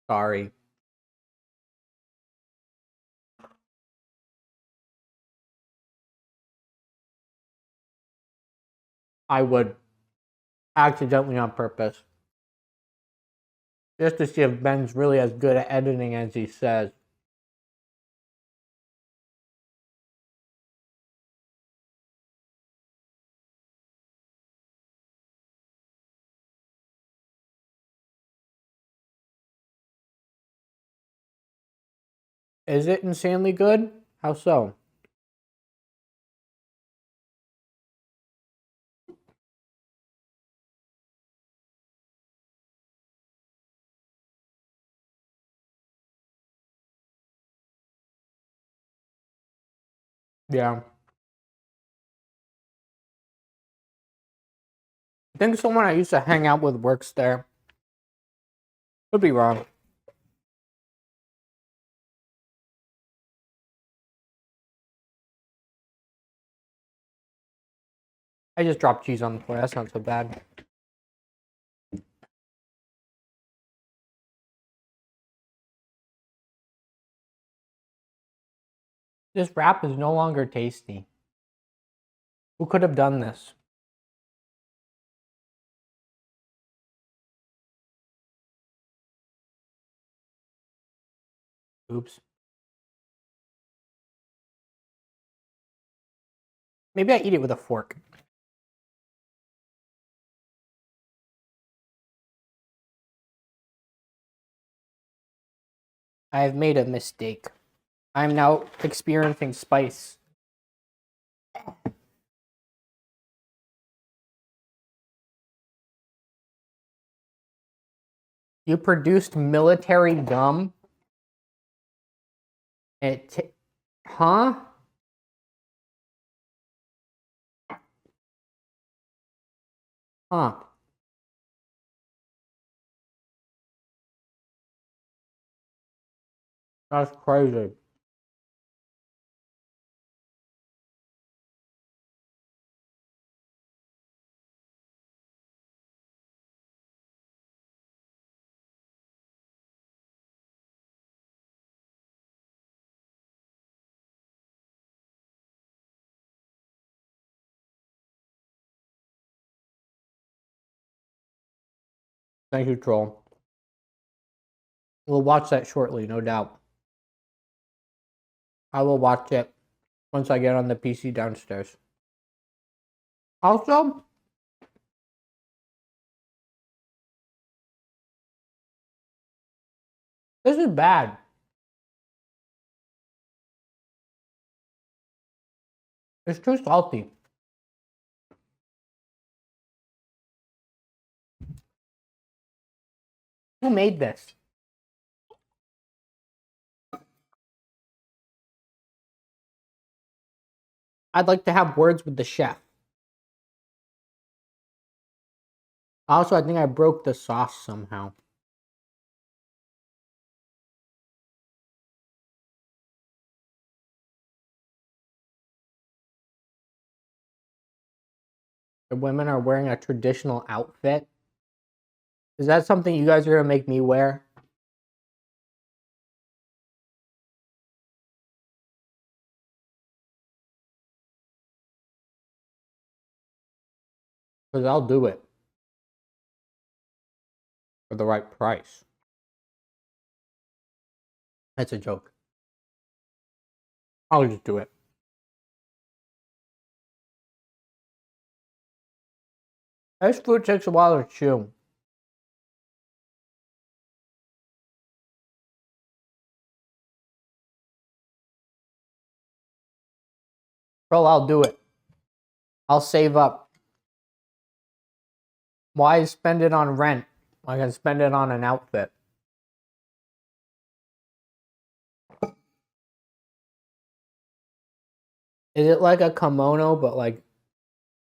sorry. I would accidentally on purpose. Just to see if Ben's really as good at editing as he says. Is it insanely good? How so? Yeah. I think someone I used to hang out with works there. Could be wrong. I just dropped cheese on the floor. That's not so bad. This wrap is no longer tasty. Who could have done this? Oops. Maybe I eat it with a fork. I have made a mistake. I am now experiencing spice. You produced military gum? Huh? Huh. That's crazy. Thank you, Troll. We'll watch that shortly, no doubt. I will watch it once I get on the PC downstairs. Also, this is bad. It's too salty. Who made this? I'd like to have words with the chef. Also, I think I broke the sauce somehow. The women are wearing a traditional outfit. Is that something you guys are going to make me wear? Because I'll do it. For the right price. That's a joke. I'll just do it. This food takes a while to chew. Bro, I'll do it. I'll save up. Why spend it on rent? I can spend it on an outfit. Is it like a kimono, but like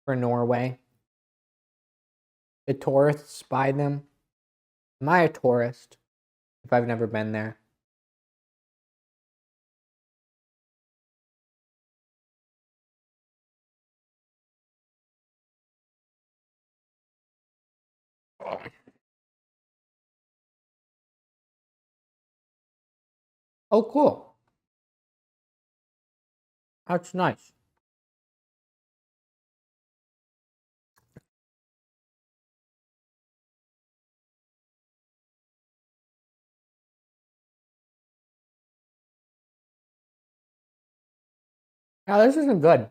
for Norway? The tourists buy them. Am I a tourist if I've never been there? Oh, cool. That's nice. Now, this isn't good.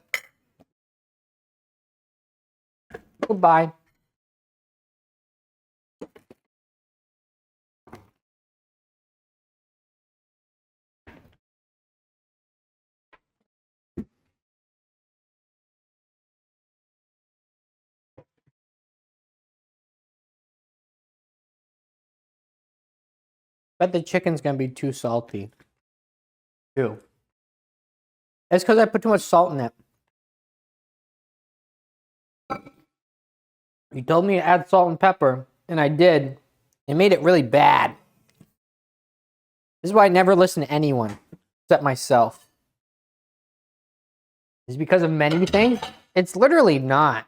Goodbye. Bet the chicken's gonna be too salty. Too. It's because I put too much salt in it. You told me to add salt and pepper, and I did. It made it really bad. This is why I never listen to anyone except myself. Is it because of many things? It's literally not.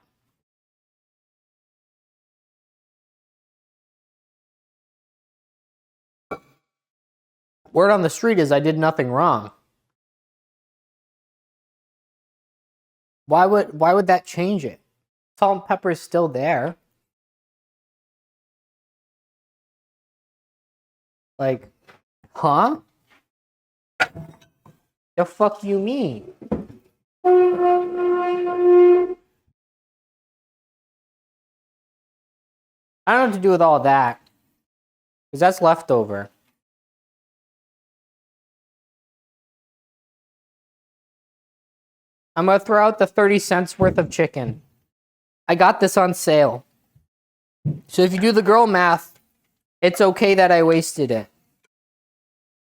Word on the street is I did nothing wrong. Why would that change it? Salt and pepper is still there. Like, huh? The fuck you mean? I don't know what to do with all that. Because that's leftover. I'm going to throw out the 30 cents worth of chicken. I got this on sale. So if you do the girl math, it's okay that I wasted it.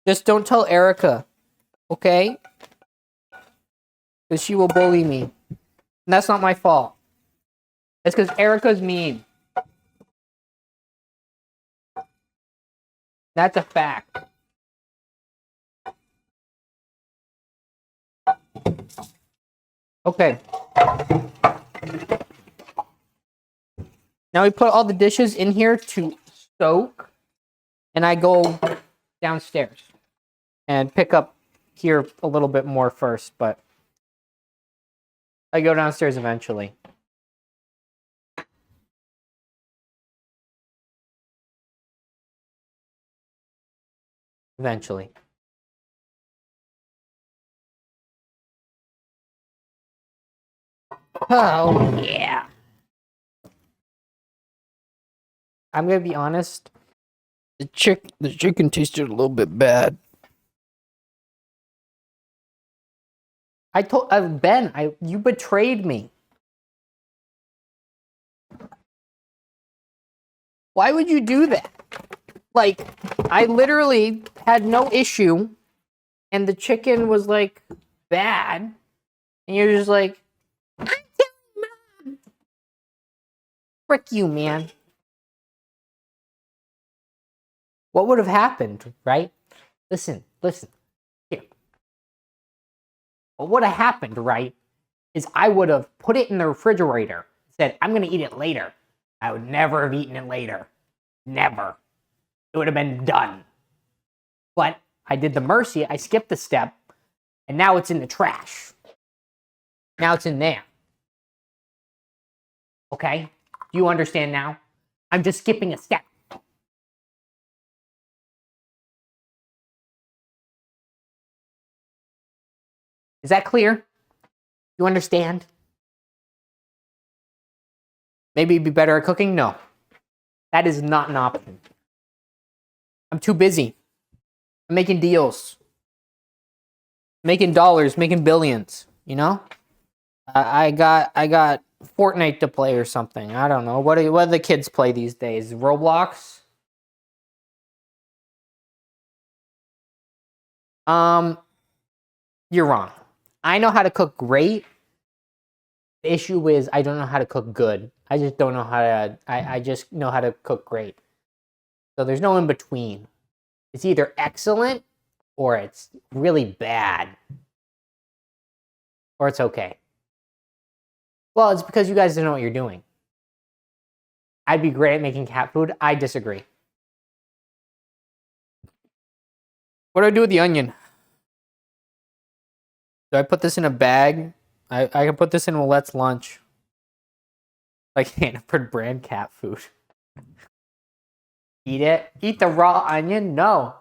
Just don't tell Erica, okay? Because she will bully me. And that's not my fault. It's because Erica's mean. That's a fact. Okay. Now we put all the dishes in here to soak. And I go downstairs and pick up here a little bit more first, but I go downstairs eventually. Eventually. Oh, yeah. I'm going to be honest. The chicken tasted a little bit bad. I told Ben, you betrayed me. Why would you do that? Like, I literally had no issue, and the chicken was like bad, and you're just like, I'm telling Mom. Frick you, man. What would have happened, right? Listen. Here. What would have happened, right, is I would have put it in the refrigerator, said, I'm going to eat it later. I would never have eaten it later. Never. It would have been done. But I did the mercy, I skipped the step, and now it's in the trash. Now it's in there. Okay? Do you understand now? I'm just skipping a step. Is that clear? You understand? Maybe you'd be better at cooking? No. That is not an option. I'm too busy. I'm making deals. Making dollars, making billions, you know? I got Fortnite to play or something. I don't know. What do the kids play these days? Roblox? You're wrong. I know how to cook great. The issue is I don't know how to cook good. I just don't know how to I just know how to cook great. So there's no in between. It's either excellent or it's really bad. Or it's okay. Well, it's because you guys don't know what you're doing. I'd be great at making cat food. I disagree. What do I do with the onion? Do I put this in a bag? I can put this in Willette's lunch. Like Hannaford brand cat food. Eat it? Eat the raw onion? No.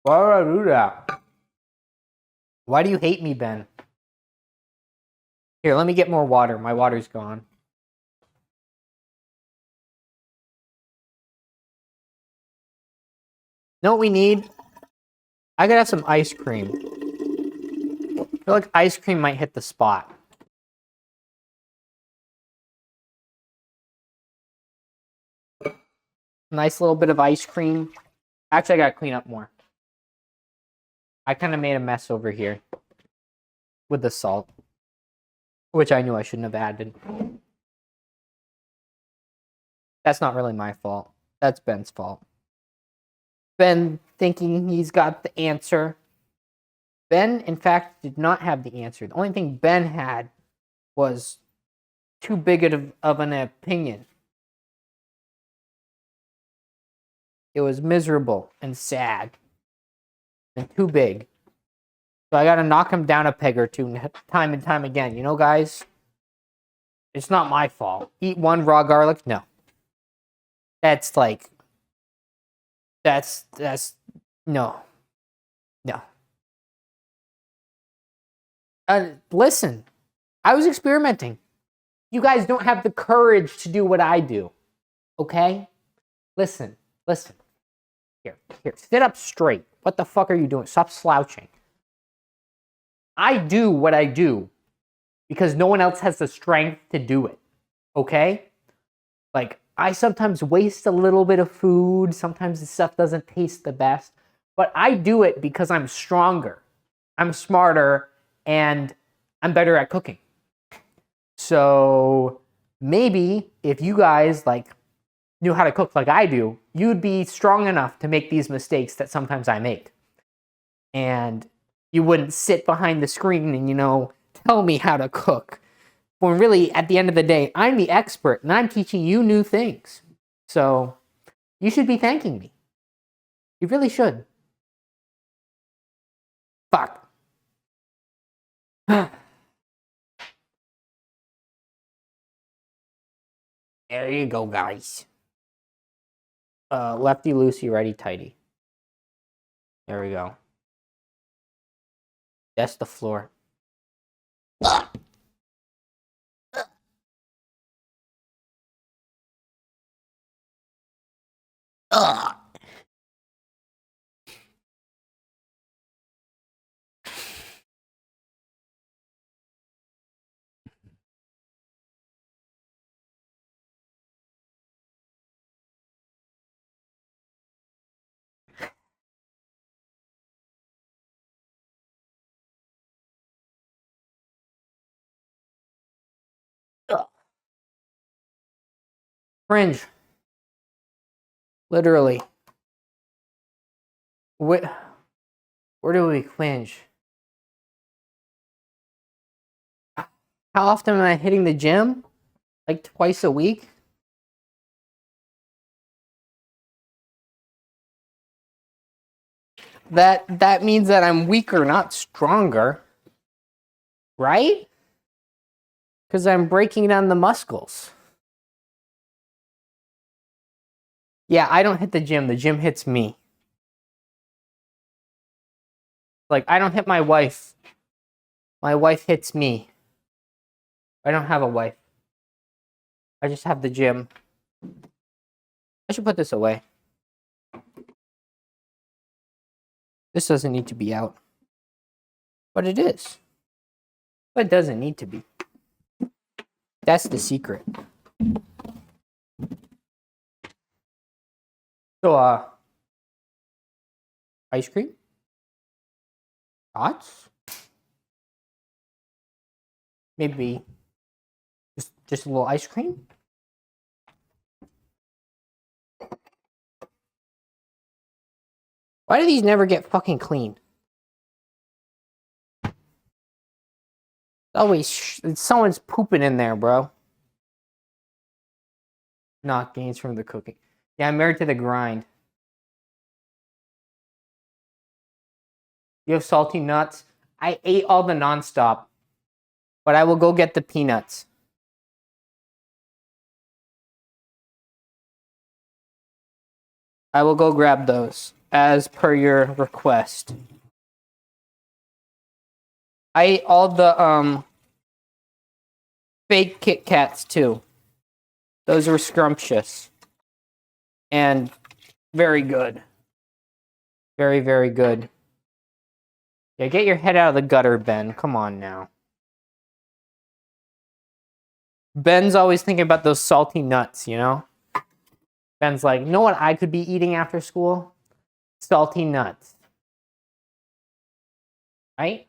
Why would I do that? Why do you hate me, Ben? Here, let me get more water. My water's gone. Know what we need? I gotta have some ice cream. I feel like ice cream might hit the spot. Nice little bit of ice cream. Actually, I gotta clean up more. I kind of made a mess over here with the salt, which I knew I shouldn't have added. That's not really my fault. That's Ben's fault. Ben thinking he's got the answer. Ben, in fact, did not have the answer. The only thing Ben had was too big of an opinion. It was miserable and sad and too big. So I gotta knock him down a peg or two time and time again. You know, guys? It's not my fault. Eat one raw garlic? No. That's like... That's... No. No. Listen. I was experimenting. You guys don't have the courage to do what I do. Okay? Listen. Here. Sit up straight. What the fuck are you doing? Stop slouching. I do what I do because no one else has the strength to do it. Okay? Like, I sometimes waste a little bit of food. Sometimes the stuff doesn't taste the best. But I do it because I'm stronger. I'm smarter. And I'm better at cooking. So maybe if you guys like knew how to cook like I do, you'd be strong enough to make these mistakes that sometimes I make. And you wouldn't sit behind the screen and, tell me how to cook. When really, at the end of the day, I'm the expert and I'm teaching you new things. So you should be thanking me. You really should. Fuck. There you go, guys. Lefty loosey, righty tighty. There we go. That's the floor. Cringe. Literally. Where do we cringe? How often am I hitting the gym? Like twice a week? That means that I'm weaker, not stronger. Right? Because I'm breaking down the muscles. Yeah, I don't hit the gym. The gym hits me. Like, I don't hit my wife. My wife hits me. I don't have a wife. I just have the gym. I should put this away. This doesn't need to be out. But it is. But it doesn't need to be. That's the secret. So, ice cream? Thoughts? Maybe just a little ice cream? Why do these never get fucking clean? Always, someone's pooping in there, bro. Not gains from the cooking. Yeah, I'm married to the grind. You have salty nuts? I ate all the nonstop, but I will go get the peanuts. I will go grab those as per your request. I ate all the fake Kit Kats too. Those were scrumptious and very good. Very, very good. Yeah, get your head out of the gutter, Ben. Come on now. Ben's always thinking about those salty nuts, Ben's like, you know what I could be eating after school? Salty nuts. Right?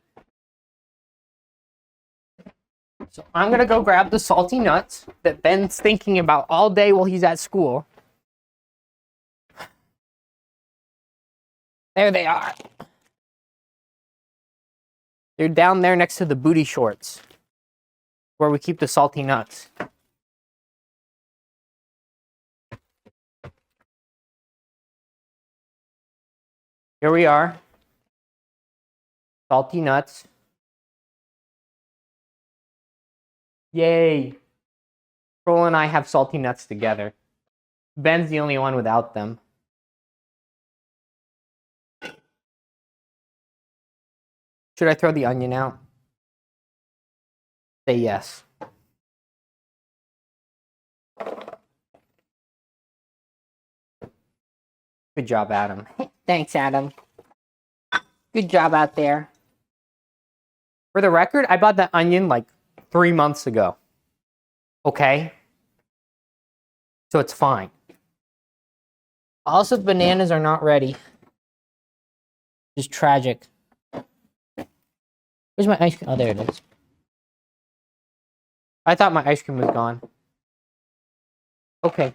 So I'm going to go grab the salty nuts that Ben's thinking about all day while he's at school. There they are. They're down there next to the booty shorts where we keep the salty nuts. Here we are. Salty nuts. Yay. Troll and I have salty nuts together. Ben's the only one without them. Should I throw the onion out? Say yes. Good job, Adam. Thanks, Adam. Good job out there. For the record, I bought that onion like 3 months ago. Okay? So it's fine. Also, bananas are not ready. It's tragic. Where's my ice cream? Oh, there it is. I thought my ice cream was gone. Okay.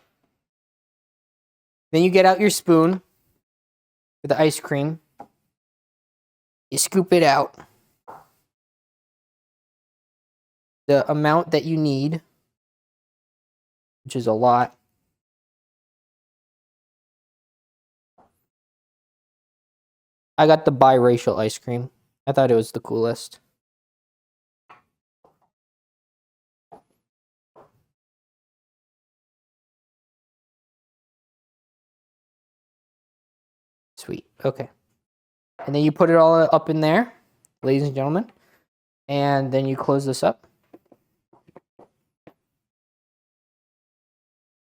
Then you get out your spoon with the ice cream. You scoop it out. The amount that you need, which is a lot. I got the biracial ice cream. I thought it was the coolest. Sweet. Okay. And then you put it all up in there, ladies and gentlemen. And then you close this up.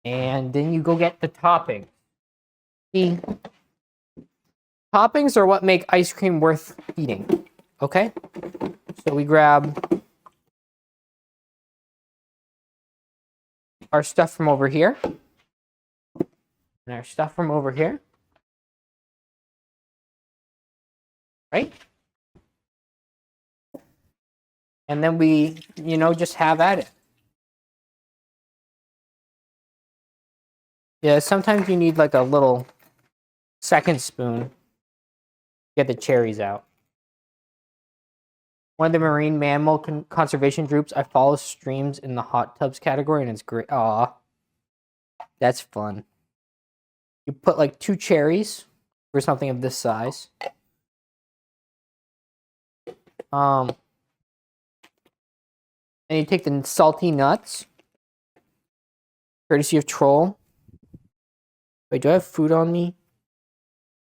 And then you go get the topping. See, toppings are what make ice cream worth eating. Okay? So we grab our stuff from over here. And our stuff from over here. Right? And then we, just have at it. Yeah, sometimes you need like a little second spoon to get the cherries out. One of the marine mammal conservation groups, I follow streams in the hot tubs category, and it's great. Aw, that's fun. You put like 2 cherries for something of this size. And you take the salty nuts, courtesy of Troll. Wait, do I have food on me?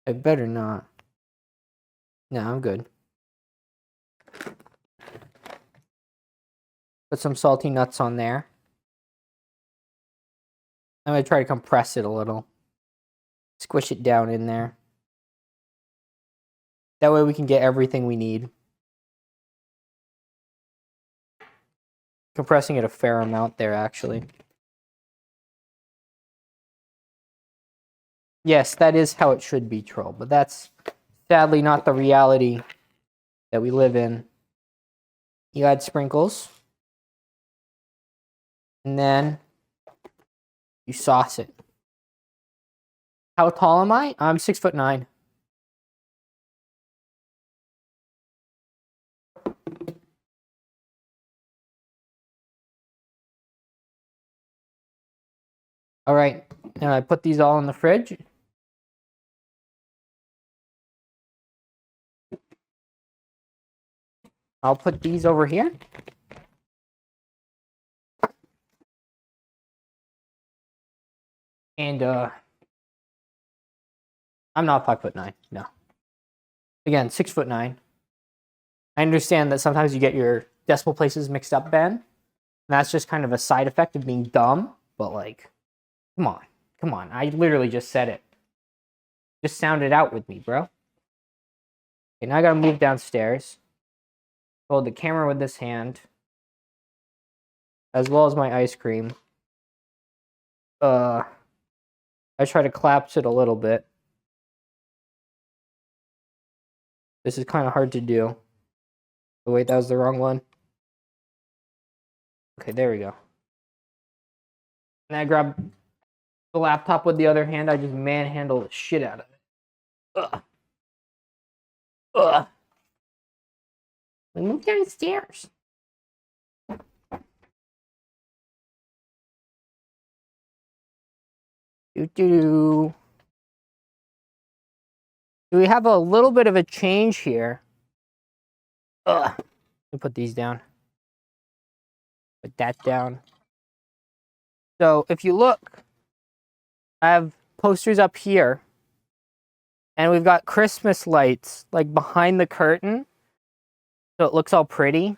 I better not. No, I'm good. Put some salty nuts on there. I'm going to try to compress it a little. Squish it down in there. That way we can get everything we need. Compressing it a fair amount there, actually. Yes, that is how it should be, Troll, but that's sadly not the reality that we live in. You add sprinkles. And then you sauce it. How tall am I? I'm 6'9". All right, now I put these all in the fridge. I'll put these over here. And I'm not 5'9". No. Again, 6'9". I understand that sometimes you get your decimal places mixed up, Ben. And that's just kind of a side effect of being dumb. But like, come on. I literally just said it. Just sound it out with me, bro. Okay, now I gotta move downstairs. Hold the camera with this hand, as well as my ice cream. I try to collapse it a little bit. This is kind of hard to do. Oh, wait, that was the wrong one. Okay, there we go. And I grab the laptop with the other hand. I just manhandle the shit out of it. Ugh. We move downstairs. Do we have a little bit of a change here? Ugh. Let me put these down. Put that down. So if you look, I have posters up here. And we've got Christmas lights like behind the curtain. So it looks all pretty. And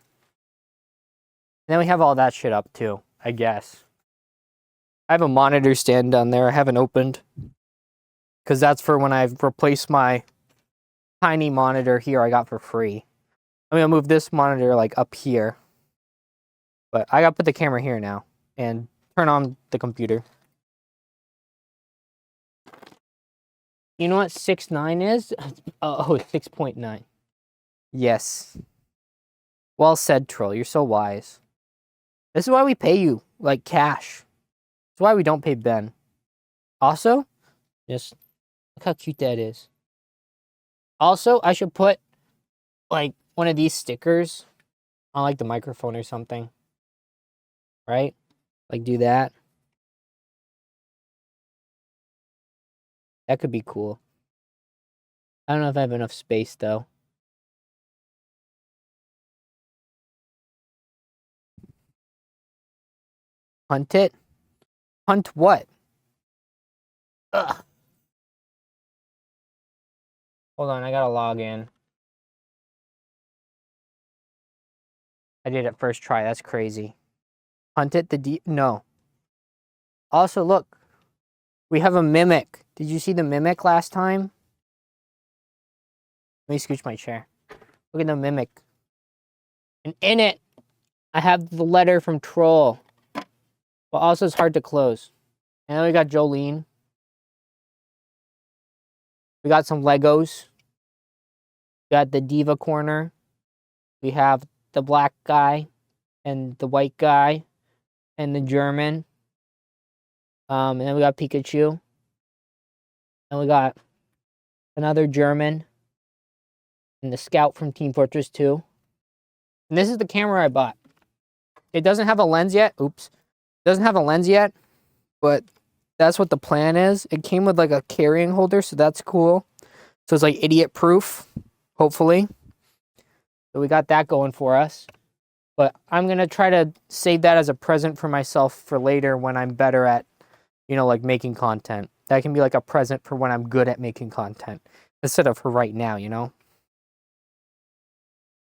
then we have all that shit up too, I guess. I have a monitor stand down there I haven't opened. Because that's for when I've replaced my tiny monitor here I got for free. I'm going to move this monitor like up here. But I got to put the camera here now. And turn on the computer. You know what 6.9 is? Oh, 6.9. Yes. Well said, Troll. You're so wise. This is why we pay you, like, cash. That's why we don't pay Ben. Also, just look how cute that is. Also, I should put, like, one of these stickers on, like, the microphone or something. Right? Like, do that. That could be cool. I don't know if I have enough space, though. Hunt it? Hunt what? Ugh. Hold on, I gotta log in. I did it first try, that's crazy. Hunt it, no. Also, look. We have a mimic. Did you see the mimic last time? Let me scooch my chair. Look at the mimic. And in it, I have the letter from Troll. But also it's hard to close. And then we got Jolene. We got some Legos. We got the Diva corner. We have the black guy and the white guy and the German. And then we got Pikachu. And we got another German. And the Scout from Team Fortress 2. And this is the camera I bought. It doesn't have a lens yet. Oops. It doesn't have a lens yet. But that's what the plan is. It came with like a carrying holder, so that's cool. So it's like idiot proof, hopefully. So we got that going for us. But I'm going to try to save that as a present for myself for later when I'm better at, you know, like making content. That can be like a present for when I'm good at making content. Instead of for right now, you know?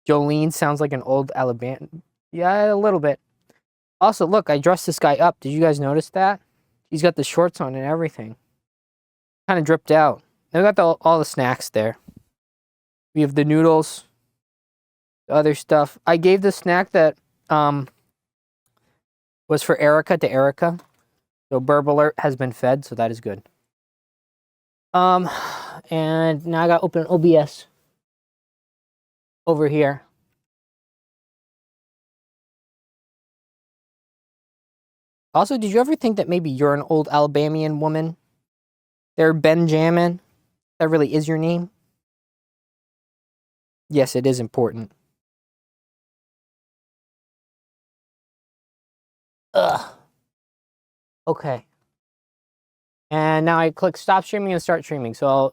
Jolene sounds like an old Alabama. Yeah, a little bit. Also, look, I dressed this guy up. Did you guys notice that? He's got the shorts on and everything. Kind of dripped out. And we got all the snacks there. We have the noodles. The other stuff. I gave the snack that was for Erica to Erica. So Burb Alert has been fed, so that is good. And now I got to open OBS over here. Also, did you ever think that maybe you're an old Alabamian woman? They're Benjamin. That really is your name? Yes, it is important. Ugh. Okay. And now I click stop streaming and start streaming. So